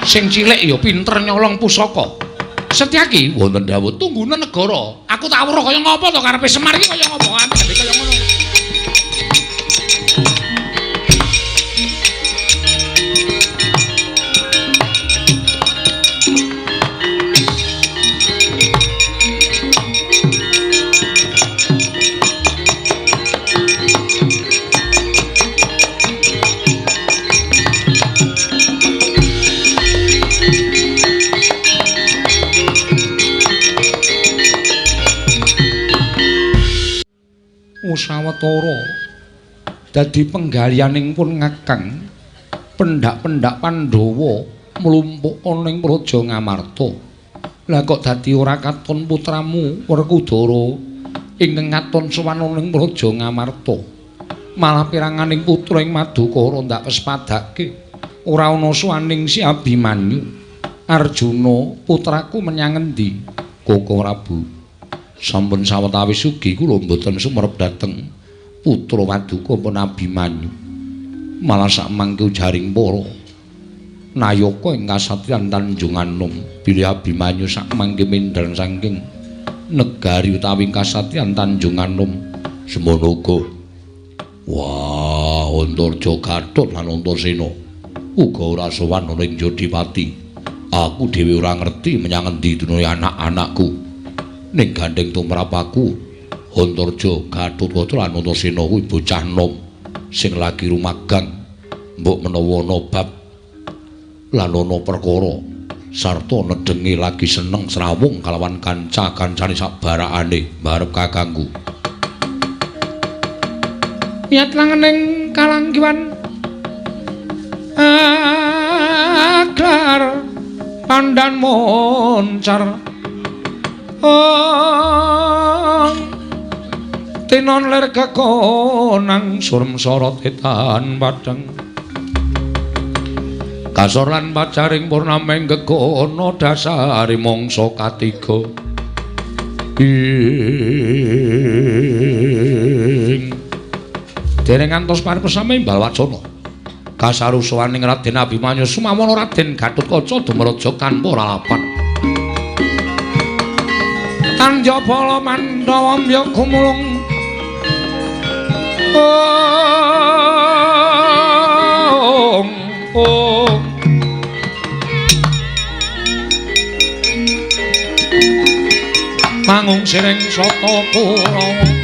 Sing cilik ya pinter nyolong pusaka. Setyaki
wonten dawuh
tunggune negara. Aku tak weruh kaya ngapa to karepe Semar iki kaya ngapa ambek kaya ngono. Sawetara dadi penggalianing pun ngakang pendak-pendak Pandhawa mlumpuk ana ing Praja Ngamarta. Lah kok dadi ora katon putramu Werkudara ingkang katon sowan ing Praja Ngamarta. Malah piranganing putra ing Madukara ndak pespadake. Ora ana suwaning si Abimanyu. Arjuna putraku menyang endi? Koko Prabu. Sampun sawetawis ugi kula mboten sumerep dhateng putra Paduka pun Abimanyu. Malah sak mangke ujaring para
Nayaka ing kasatriyan Tanjungan Nom bilih Abimanyu sak mangke mindhang saking negari utawi kasatriyan Tanjungan Nom semono uga wah Antarja Gathut lan Antasena uga ora sowan ana ing Jodipati. Aku dhewe ora ngerti menyang endi dunune anak-anakku ning gandeng tumrap aku Antarja Gathut lan Antasena kuwi bocah nom sing lagi rumagang mbok menawa ana bab lan ana perkara sarta nedhengi lagi seneng srawung kalawan kanca-kancane sabarakane barep kakangku.
Miat langening kalanggiwan aklar pandan moncar tinon ler kekonang surem sorot etan padang kasor lan pacaring purnameng gegono dasari mangsa katiga dereng ngantos paripesame Imbal Wacana kasarusaning Raden Abimanyu sumawana Raden Gatotkaca dumraja tanpa lalapan Tanjapala Mandawa ya gumulung mangung sireng sata Kurawa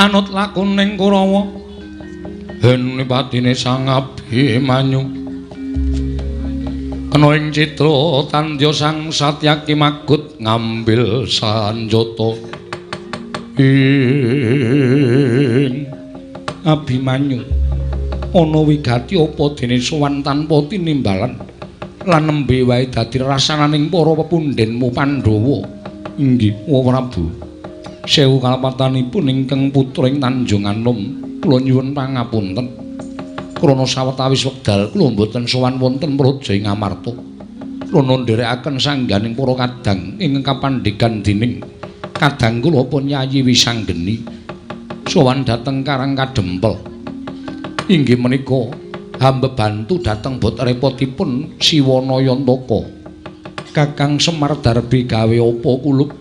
anut lakuning Kurawa hen patine Sang Abimanyu kena ing citra tandya Sang Satyaki Magut ngambil sanjata ing Abimanyu ana wigati apa dene sowan tanpa tinimbalan lan nembe wae dadi rasananing para pepundhenmu Pandhawa inggih Prabu sewu kalapatanipun ingkang putra ing Tanjungan Nom kula nyuwun pangapunten krana sawetawis wekdal kula mboten sowan wonten praja ing Amarta kula ndherekaken sangganing para kadang ingkang kapandhegan dening kadang kula pun Yayi Wisanggeni sowan dhateng Karang Kadempel inggih menika hamba bantu dhateng bot repotipun Siwanayantaka Kakang Semar Darbi gawe apa kulup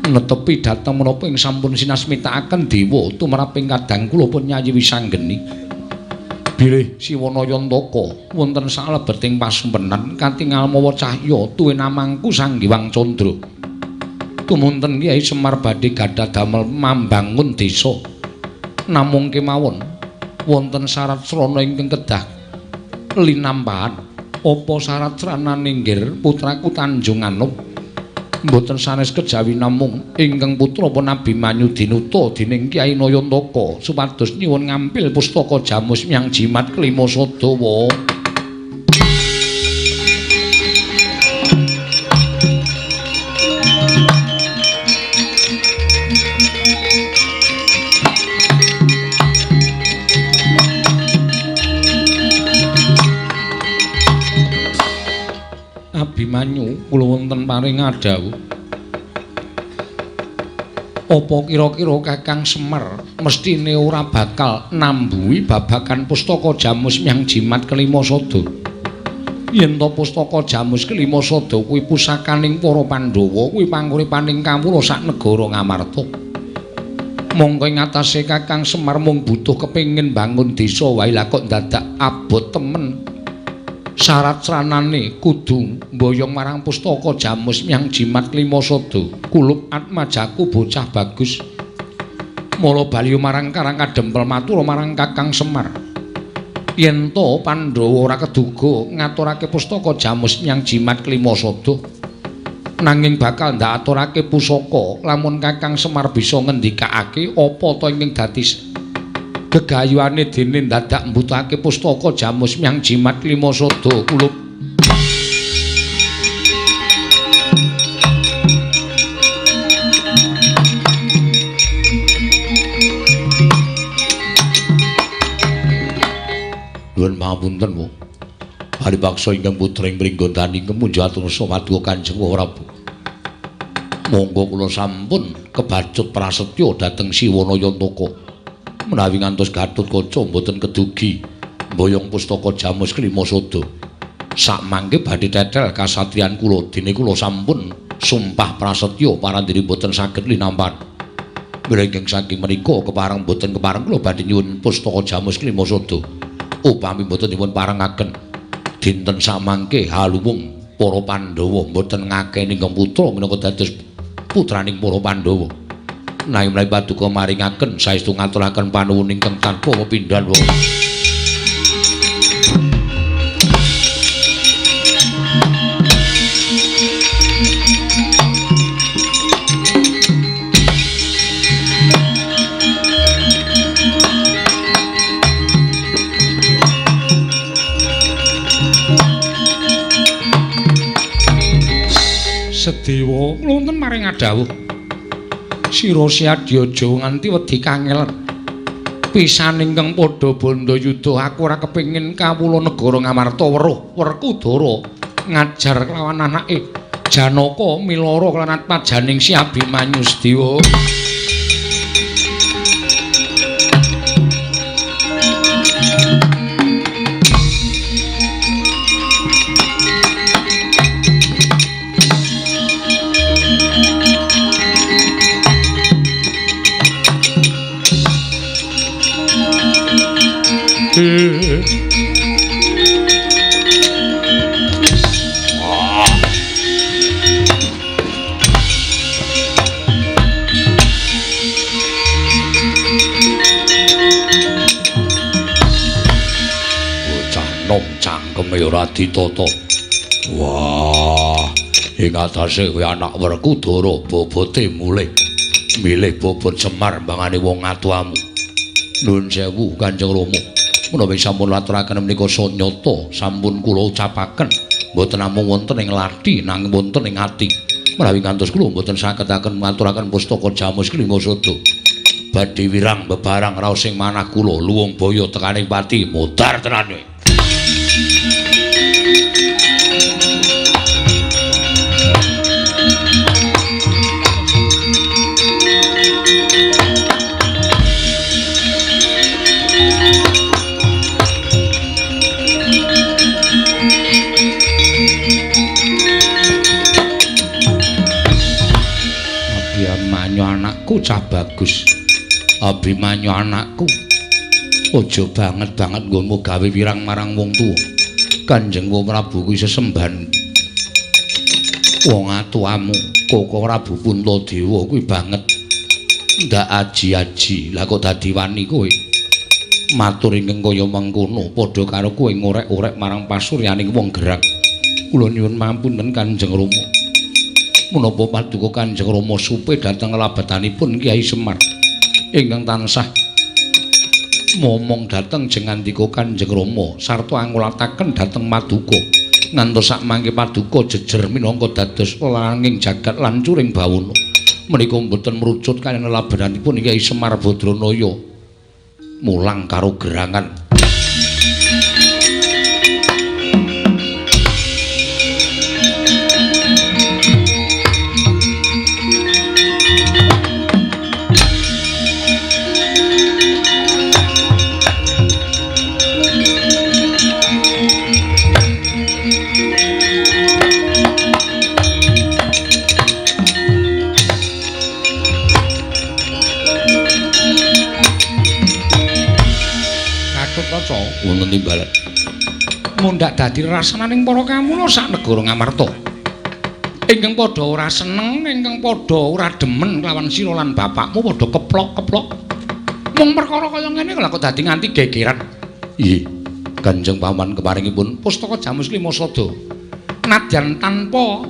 netepi dhateng menapa ing sampun sinasmitakaken dewa tumraping kadang kula pun Yayi Wisanggeni bilih Siwanayantaka wonten salebeting pasempenan katingal mawa cahya tuwin namangku Sang Hyang Candra tumunten Kyai Semar badhe gadhah damel mambangun desa namung kemawon wonten syarat srana ingkang kedah linampahan apa syarat sranane nggir putraku Tanjungan Nom mboten sanes kejawi namung ingkang putra pun Abimanyu dinuta dening Kyai Nayantaka supados nyuwun ngampil pustaka Jamus Myang Jimat Klima Sadawa. Abimanyu kula wonten paring adhawuh apa kira-kira Kakang Semar mestine ora bakal nambuhi babagan pustaka Jamus Myang Jimat Klima Sada yen to pustaka Jamus Klima Sada kuwi pusakaning para Pandhawa kuwi panguripaning kawula sak negara Ngamarta mongko ing atase Kakang Semar mung butuh kepengin bangun desa wae lah kok dadak abot temen syarat sranane kudu mboyong marang pustaka Jamus Myang Jimat Klima Sada kulup atmajaku bocah bagus
Mula bali marang Karang Kadempel matur marang Kakang Semar. Yen to Pandhawa ora keduga ngaturake pustaka Jamus nyang Jimat Klimasada, nanging bakal ndak aturake pusaka lamun Kakang Semar bisa ngendikake apa ta ingkang dadi gegayuhane dene dadak mbutake pustaka Jamus nyang Jimat Klimasada kula. Nuwun pangapunten, Bu. Paripaksa ingkang putring pringgondani kemunjuk atur sawadya Kanjeng Prabu. Monggo kula sampun kebacut prasetya dhateng Siwanayantaka. Menawi ngantos Gatotkaca mboten kedugi mboyong pustaka Jamus Klimasada. Sakmangke badhe tetel kasatriyan kula dene kula sampun sumpah prasetya parandiri mboten saged linampan. Mrengking saking menika kepareng mboten kepareng kula badhe nyuwun pustaka Jamus Klimasada. Upami mboten dipun parengaken dinten samangke haluwung para Pandhawa mboten ngakeni ingkang putra minangka dados putraning para Pandhawa. Nanging menawi paduka maringaken saestu ngaturaken panuwun ingkang tanpa pepindhan wau. Sedewa wonten maring adhawuh sira Siadyaja nganti wedi kangelan pisan ingkang padha bandha yuda aku ora kepengin kawula negara Ngamarta weruh Werkudara ngajar kelawan anake Janaka milara kelan pajaning Si Abimanyu Sedewa. Ora ditata. Wah, ing atase kowe anak Werkudara bobote mulih milih bobot Semar mbangane wong atuamu. Nuwun sewu Kanjeng Rama. Menawi sampun aturaken menika sanyata sampun kula ucapaken mboten namung wonten ing lathi nanging wonten ing ati. Menawi ngantos kula mboten sagetaken ngaturaken pustaka Jamus Klimasada badhe wirang bebarang raos sing manah kula luwung baya tekaning pati modar tenan kowe. Anakku cah bagus. Abimanyu anakku. Aja banget-banget nggonmu gawe wirang marang wong tuwa. Kanjeng Prabu kuwi sesembahan wong atuamu, Koko Prabu Puntadewa kuwi banget. Ndak aji-aji. Lah kok dadi wani kowe. Matur ingkang kaya mengkono padha karo kowe ngorek-orek marang pasuryaning wong gerak. Kula nyuwun mampunten Kanjeng Rama. Menapa paduka Kanjeng Rama supe dhateng labatanipun Kyai Semar ingkang tansah momong dhateng jengandika Kanjeng Rama sarta angulataken dhateng paduka ngantos sakmangke paduka jejer minangka dados langing jagat lan curing bawana menika mboten mrucut kaliyan labatanipun Kyai Semar Badranaya mulang karo gerangan. Wonten timbalan mundhak dadi rasananing para kamula sak negara Ngamarta ingkang padha ora seneng ingkang padha ora demen kelawan sira lan bapakmu padha keplok-keplok Mung perkara kaya ngene lha kok dadi nganti gegeran. Nggih. Kanjeng Paman kemaringipun pustaka Jamus Lima Sada. Nadyan tanpa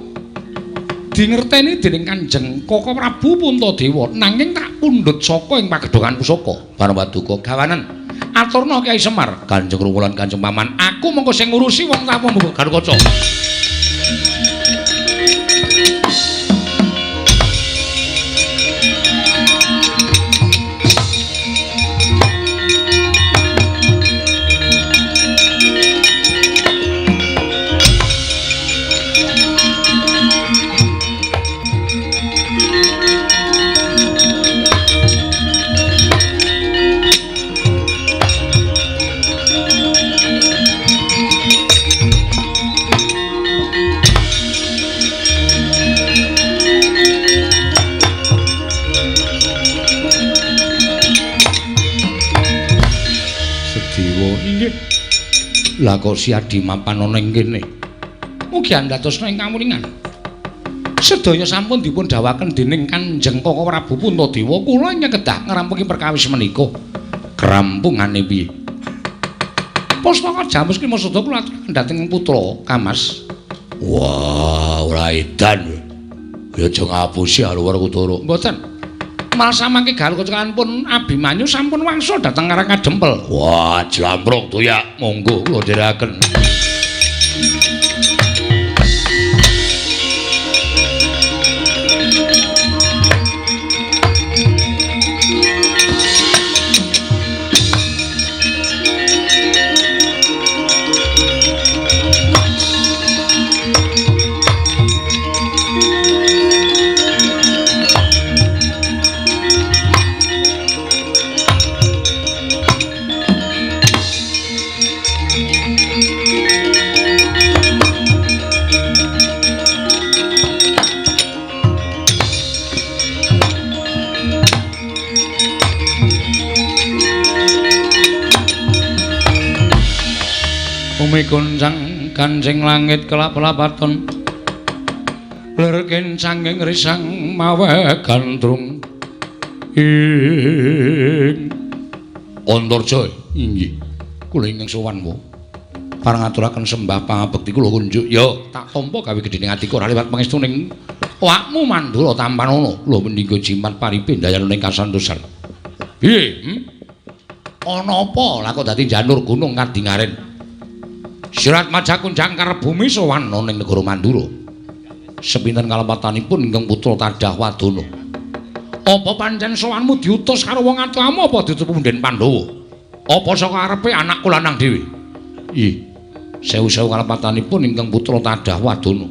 dingerteni dening Kanjeng Koko Prabu Puntadewa nanging tak pundhut saka ing pagedhongan pusaka Parawaduka gawanen aturna Kyai Semar. Kanjeng Rumulan Kanjeng Paman, aku mengko sing ngurusi wong tamu Garukaca. Lah kok siadi mapan ana ing kene. Mugi andhatosna ing kamuningan. Sedaya sampun dipun dawuhaken dening Kanjeng Koko Prabu Puntadewa, kula nyekedah ngrampungi perkawis menika. Krampungane piye? Pustaka Jamus Lima Sada kula aturaken dhateng putra Kamas. Wah, ora edan. Ya aja ngapusi Alwar Kudara. Mboten. Malah samangke Garukaca pun Abimanyu sampun wangsul dhateng Karang Kadempel. Wah, jlampruk tuyak. Monggo kula dherekaken. Kuncang kancing langit kelap-lapaton lerken sanging risang mawe gandrung ing Antarja. Inggih kula ingkang sowanmu pareng aturaken sembah pangabekti kula kunjuk ya tak tampa gawe gedhening atiku ora liwat pangestuning awakmu Mandura Tampanono lho mendika jimat paripe dayaning kasantosan. Piye? Ana apa lah kok dadi janur gunung Kadingaren? Sirat Majakunjang karep bumi sowan ning negara Mandura. Sepinten kalepatanipun ingkang putra Tadah Wadana. Apa pancen sowanmu diutus karo wong atuhamu apa ditutup punden Pandhawa? Apa saka arepe anakku lanang dhewe? Ih, sewu-sewu kalepatanipun ingkang putra Tadah Wadana.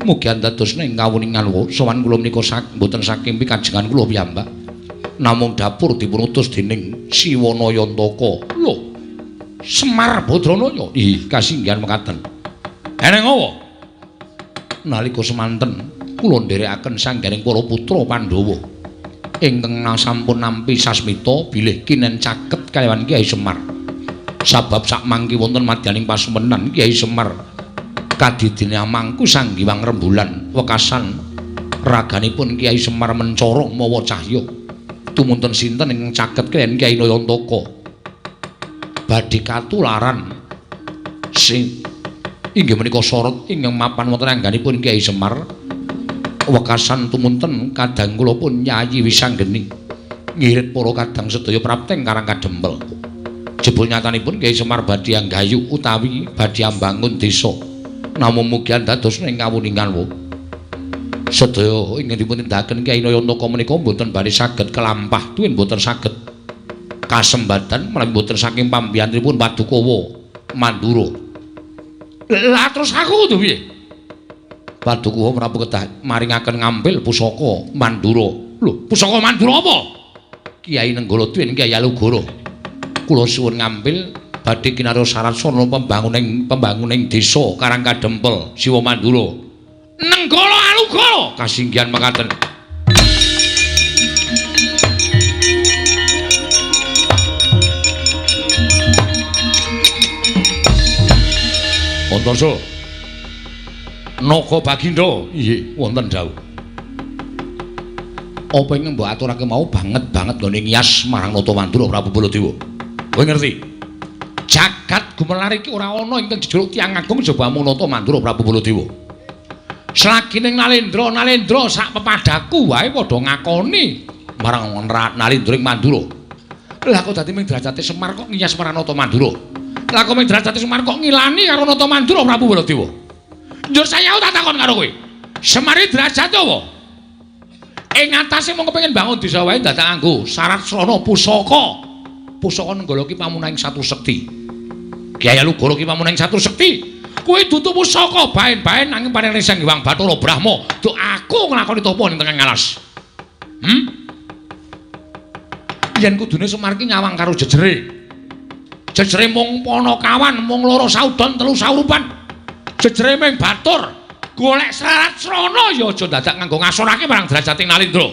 Mugi andadosna ing kawuningan sowan kula menika mboten saking pikajengan kula piyambak. Namung dapur dipun utus dening Siwanayantaka. Lho, Semar Badranaya. Ih, kasinggihan mekaten. Eneng apa? Nalika semanten kula nderekaken sanggaring para putra Pandhawa ingkang sampun nampi sasmita bilih kinen caket kaliyan Kyai Semar. Sabab sakmangke wonten madyaning pasumenan Kyai Semar kadidene amangku sanggiwang rembulan wekasan raganipun Kyai Semar mencorong mawa cahya. Tumunten sinten ingkang caket kaliyan Kyai Nayantaka badhe katularan sing inggih menika sorot ingkang mapan wonten angganipun Kyai Semar wekasan tumunten kadang kula pun Nyayi Wisanggeni ngirit para kadang sedaya prapteng Karang Kadempel. Jebul nyatanipun Kyai Semar badhe anggayu utawi badhe ambangun desa. Namung mugi andadosna ing kawuningan sedaya ingkang dipun tindakaken Kyai Nayantaka menika mboten badhe saged kelampah tuwin mboten saged kasembatan menawi mboten saking pambiyantripun Padukawa Mandura. Lah terus aku to piye? Padukawa Prabu kedah maringaken ngambil pusaka Mandura. Lho, pusaka Mandura apa? Kyai Nenggala Tuwin Kyai Alugara. Kula suwun ngambil badhe kinarya sarasana pembanguning desa Karang Kadempel Siwa Mandura. Nenggala Alugara kasinggihan mekaten. Antarja. Naga Baginda. Nggih, wonten dawuh. Apa ingkang mbok aturake mau banget nggone ngiyas marang Nata Mandura Prabu Baladewa. Kowe ngerti? Jagat gumelar iki ora ana ingkang dijuluk tiyang agung jaba mung Nata Mandura Prabu Baladewa. Selagi ning Nalendra sak pepadaku wae padha ngakoni marang Nalendra ing Mandura. Lah kok dadi ming derajate Semar kok ngiyas marang Nata Mandura. Lah kok ming derajate Semar kok ngilani karo Nata Mandura Prabu Baladewa. Njur saya tak takon karo kowe. Semar derajate apa? Ing atase mung kepengin bangun desa wae dadak nganggo syarat srana pusaka. Pusaka nenggala ki pamunahing satu sekti. Kyai Alugara ki pamunahing satu sekti. Kuwi dudu pusaka baen-baen nanging paring Sang Hyang Bathara Brahma. Duk aku nglakoni tapa ning tengah alas. Yen kudune Semar ki nyawang karo jejere. Jejere mung Panakawan, mung loro saudon telu saurupan. Jejere ming batur. Golek syarat srana ya aja dadak nganggo ngasorake marang derajating Nalendra.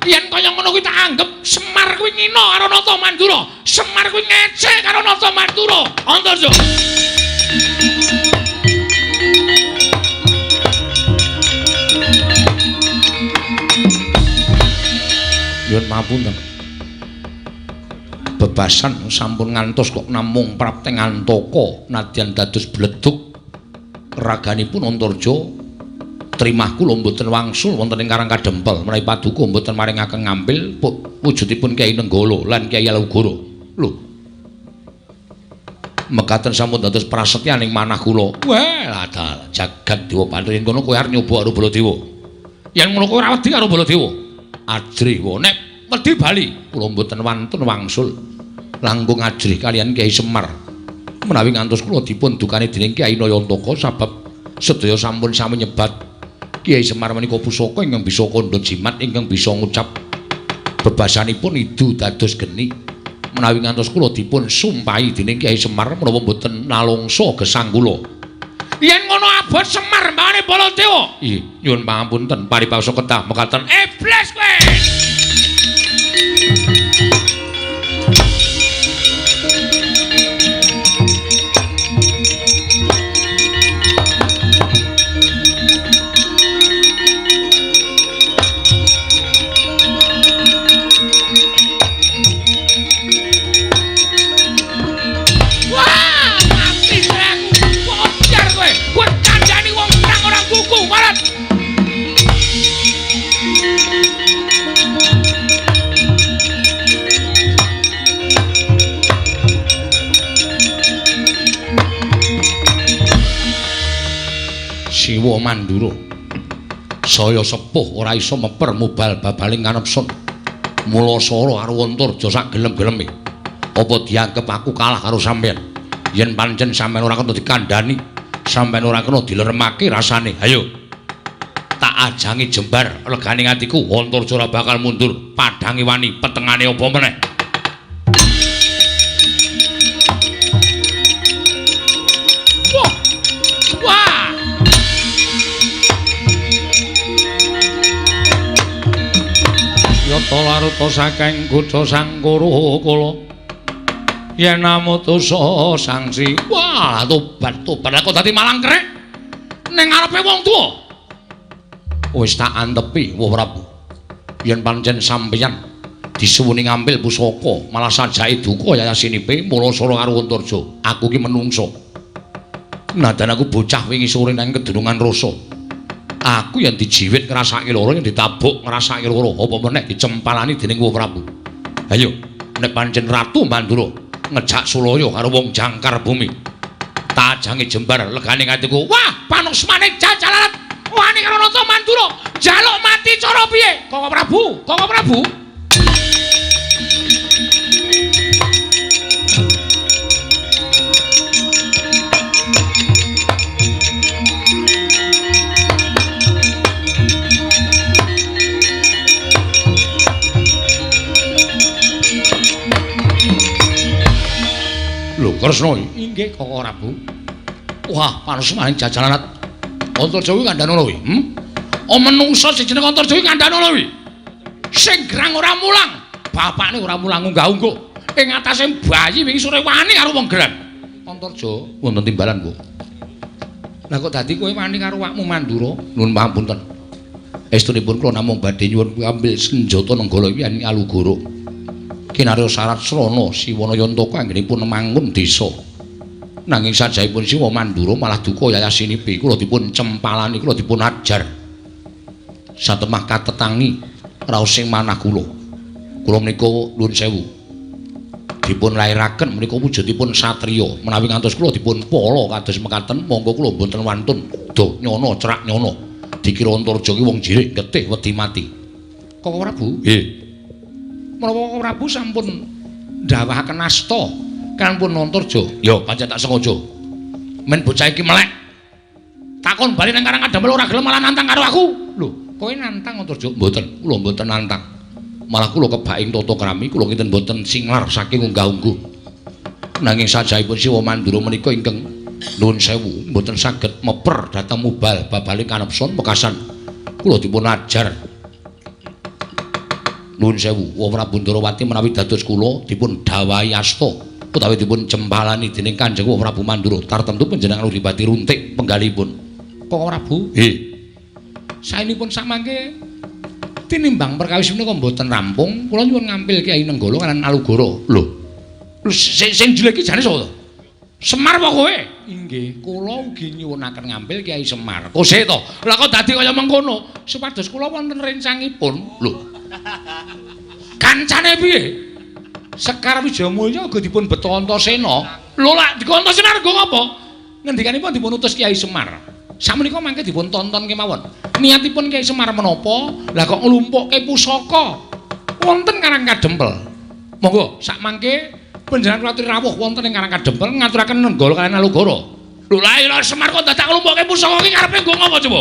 Yen kaya ngono kuwi tak anggap Semar kuwi ngina karo Nata Mandura. Semar kuwi ngecek karo Nata Mandura. Antarja. Nyuwun pamunten. Bebasan sampun ngantos kok namung prapteng antaka nadyan dados bledug raganipun Antarja trimah kula mboten wangsul wonten ing Karang Kadempel menawi paduka mboten maringaken ngambil wujudipun Kyai Nenggala lan Kyai Alugara. Lho. Mekaten sampun dados prasetyaning manah kula. Wah, adal jagat dewa pantri kono kowe arep nyoba karo Baladewa. Yen ngono kowe ora wedi karo Baladewa. Ajrih wae nek wedi bali kula mboten wantun wangsul langkung ajrih kalian Kyai Semar. Menawi ngantos kula dipun dukani dening Kyai Nayantaka sebab sedaya sampun sami nyebat Kyai Semar menika pusaka ingkang bisa kandha jimat ingkang bisa ngucap bebasanipun idu dados geni. Menawi ngantos kula dipun sumpahi dening Kyai Semar menawa mboten nalungsa gesang kula. Yen ngono abot Semar mbane Baladewa. Nggih, nyuwun pangapunten paripawasa kedah mekaten iblis kowe. Siwa Mandura saya sepuh ora iso meper mubal babaling kanepsun mula sara karo Antarja sak gelem-geleme apa dianggep aku kalah karo sampeyan yen pancen sampeyan ora kena dikandhani sampeyan ora kena dileremake rasane ayo tak ajangi jembar legane atiku Antarja ora bakal mundur padhange wani petengane apa meneh. Yata laruta saking Gudha Sangkara kala yen namutusa sangsi wah tobat kok dadi malang krek ning ngarepe wong tuwa wis tak antepi Wah Prabu yen pancen sampeyan disuwuni ngambil pusaka malah sajake duka yayasinipe mula sara karo Antarja aku ki menungso nadan aku bocah wingi sore nang kedunungan rasa aku yang dijiwit ngrasake lara yang ditabuk ngrasake lara apa meneh dicempalani dening Wah Prabu. Ayo nek pancen Ratu Mandura ngejak Sulaya karo wong jangkar bumi. Tajange jembar legane atiku. Wah, panusmane jajalarat wani karo Nata Mandura. Jaluk mati cara piye? Koko Prabu, Koko Prabu. Lho Kresna inggih Koko Prabu. Wah, panusmane jajalarat. Antarja kuwi kandhane lho kuwi. Menungsa sing jeneng Antarja kuwi kandhane lho kuwi. Sing grang ora mulang, bapakne ora mulang unggah-ungguh. Ing atase bayi wingi sore wani karo wong geran. Antarja wonten timbalan, Bu. Lah kok dadi kowe wani karo wakmu Mandura? Nuwun pamunten. Estunipun kula namung badhe nyuwun ngambil senjata nenggala Hyang Alugara. Kinarya syarat srana Siwana Yantaka anggenipun mangun desa. Nanging sajaipun Siwa Mandura malah duka yayasinipi kula dipun cempalani, kula dipun ajar. Satemah katetangi raos sing manah kula. Kula menika nuwun sewu. Dipun lairaken menika wujudipun satriya menawi ngantos kula dipun pala kados mekaten monggo kula mboten wantun do nyono cerak nyono dikira Antarja ki wong jirik getih wedi mati. Koko Prabu? Nggih. Menapa Koko Prabu sampun ndhawahaken asta kan pun Antarja? Ya pancen tak sengaja. Men bocah iki melek. Takon bali nang Karang Kadamel ora gelem malah nantang karo aku. Lho, kowe nantang Antarja? Mboten, kula mboten nantang. Malah kula kebaing tata krami kula kinten boten singlar saking unggah-ungguh. Nanging sajaipun Siwa Mandura menika ingkang nuwun sewu boten saged meper dhateng mubal babaling kanepson pekasan kula dipun ajar. Nuwun sewu Wa Prabu Ndarawati menawi dados kula dipun dawahi asta utawi dipun cempalani dening Kanjeng Wa Prabu Mandura tartemtu panjenengan uripati runtik penggalipun. Koko Prabu? Nggih. Saenipun samangke tinimbang perkawis menika mboten rampung, kula nyuwun ngampil Kyai Nenggala kalan Alugara. Lho. Sing jelek iki jane sapa to? Semar apa kowe? Inggih, kula ugi nyuwunaken ngampil Kyai Semar. Kose to. Lah kok dadi kaya mengkono? Supados kula wonten rencangipun. Lho. Kancane piye? Sekar Wijayamulya uga dipun beto Antasena. Lho lak diko Antasena rego ngapa? Ngendikanipun dipun utus Kyai Semar. Samenika mangke dipun tonton kemawon. Niatipun Kyai Semar menapa? Lah kok nglumpukke pusaka wonten Karang Kadempel. Monggo sak mangke panjenengan kula aturi rawuh wonten ing Karang Kadempel ngaturaken nenggala kaliyan Alugara. Lho lah Semar kok dadak nglumpukke pusaka iki karepe nggo ngapa coba?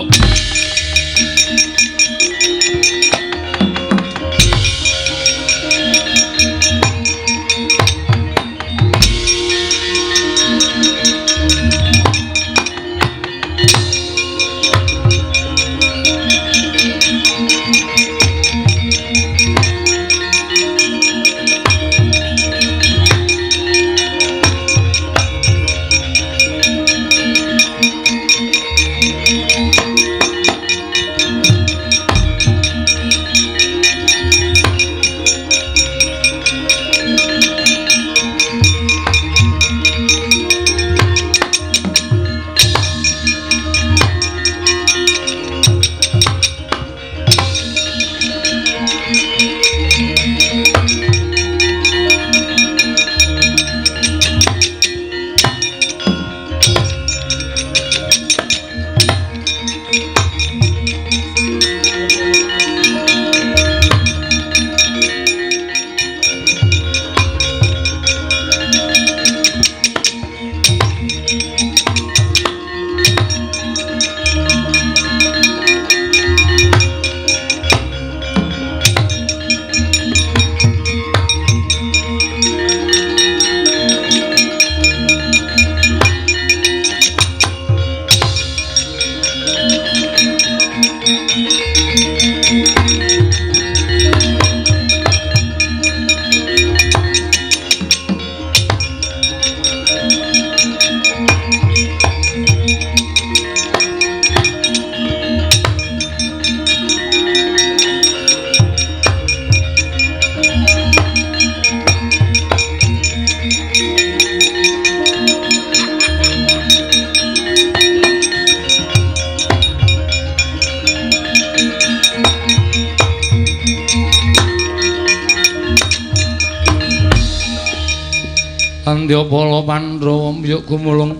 Andyapala Pandhawa mbiyuk gumulung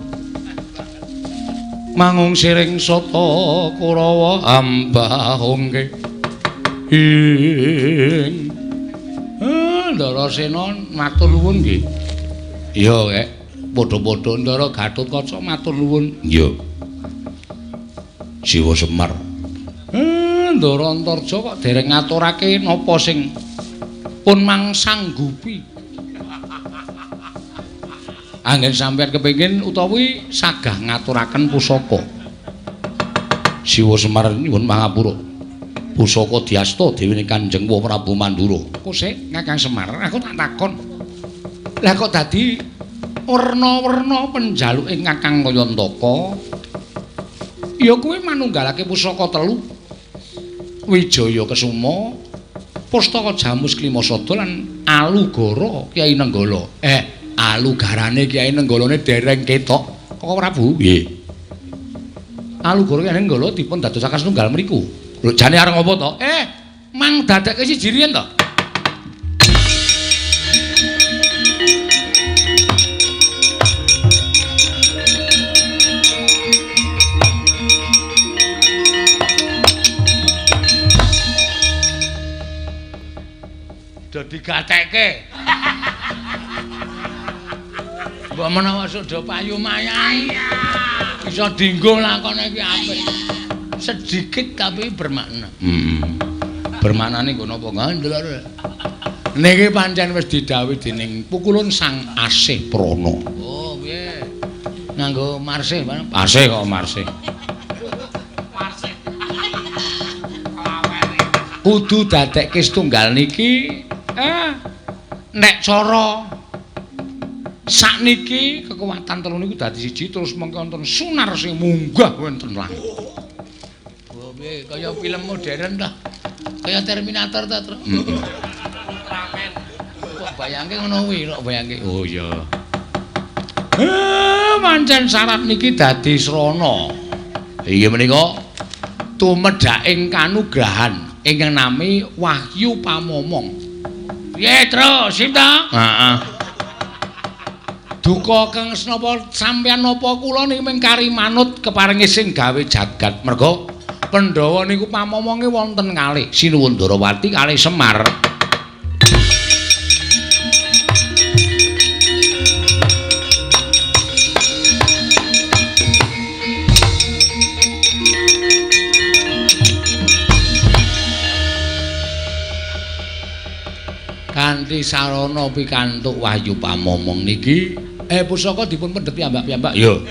mangung siring sata Kurawa ambahungke ing Ndarasena matur nuwun nggih. Iya kek padha-padha Ndara Gatotkaca matur nuwun. Iya. Siwa Semar. Ndara Antarja kok dereng ngaturake napa sing pun mangsanggupi. Anggen sampeyan kepengin utawi sagah ngaturaken pusaka. Siwa Semar nyuwun mangapura. Pusaka diasta dening Kanjeng Prabu Mandura. Kosek Kakang Semar, aku tak takon. Lah kok dadi werna-werna penjaluke Kakang Kayantaka? Ya kuwi manunggalake pusaka telu. Wijaya Kesuma, Pustaka Jamus Klimasada lan Alugara Kyai Nenggala. Alugarane Kyai Nenggalane dereng ketok, Koko Prabu. Nggih. Alugara Kyai Nenggala dipun dadosaken setunggal mriku. Lho jane areng apa to? Mang dadekke siji riyen to. Dadi gatekke. Mbok menawa suda payu mayang. Bisa dienggo lakone iki apik. Sedikit tapi bermakna. Bermaknane nggo napa ngandel. Niki pancen wis didhawuhi dening Pukulun Sang Asih Prana. Oh, piye? Nganggo marsih, Asih kok marsih. Kudu dadekke setunggal niki nek cara sakniki kekuatan telu niku dadi siji terus mengko wonten sunar sing munggah wonten langit. Oh piye kaya film modern ta. Kaya Terminator ta, Tru. Ultraman. Kok bayangke ngono kuwi, kok bayangke. Oh iya. Pancen syarat niki dadi srana. Inggih menika tumedhaking kanugrahan ingkang nami Wahyu Pamomong. Piye, Tru? Sip ta? Heeh. Duka kang napa sampeyan napa kula niki mengkari manut keparingi sing gawe jagat. Merga Pandhawa niku pamomonge wonten kalih, Sinuwun Darawati kalih Semar. Kanthi sarana pikantuk Wahyu Pamomong niki pusaka dipun pendhet piyambak-piyambak. Yo.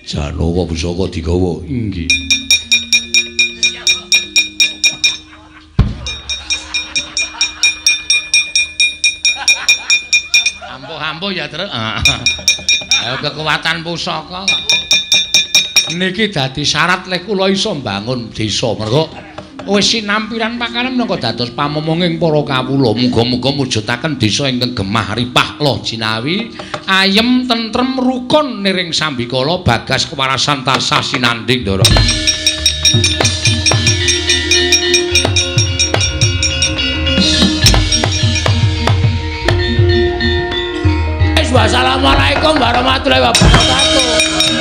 Janowo pusaka digawa. Inggih. Ampuh-ampuh ya, Tru. Ayo kekuatan pusaka kok. Niki dadi syarat lek kula iso mbangun desa merga wis sinampiran pakanan menangka dados pamomonging para kawula. Muga-muga mujudaken desa ingkang gemah ripah lo jinawi ayem tentrem rukun niring sambikala bagas kewarasan tasah sinanding ndara. Wassalamualaikum warahmatullahi wabarakatuh.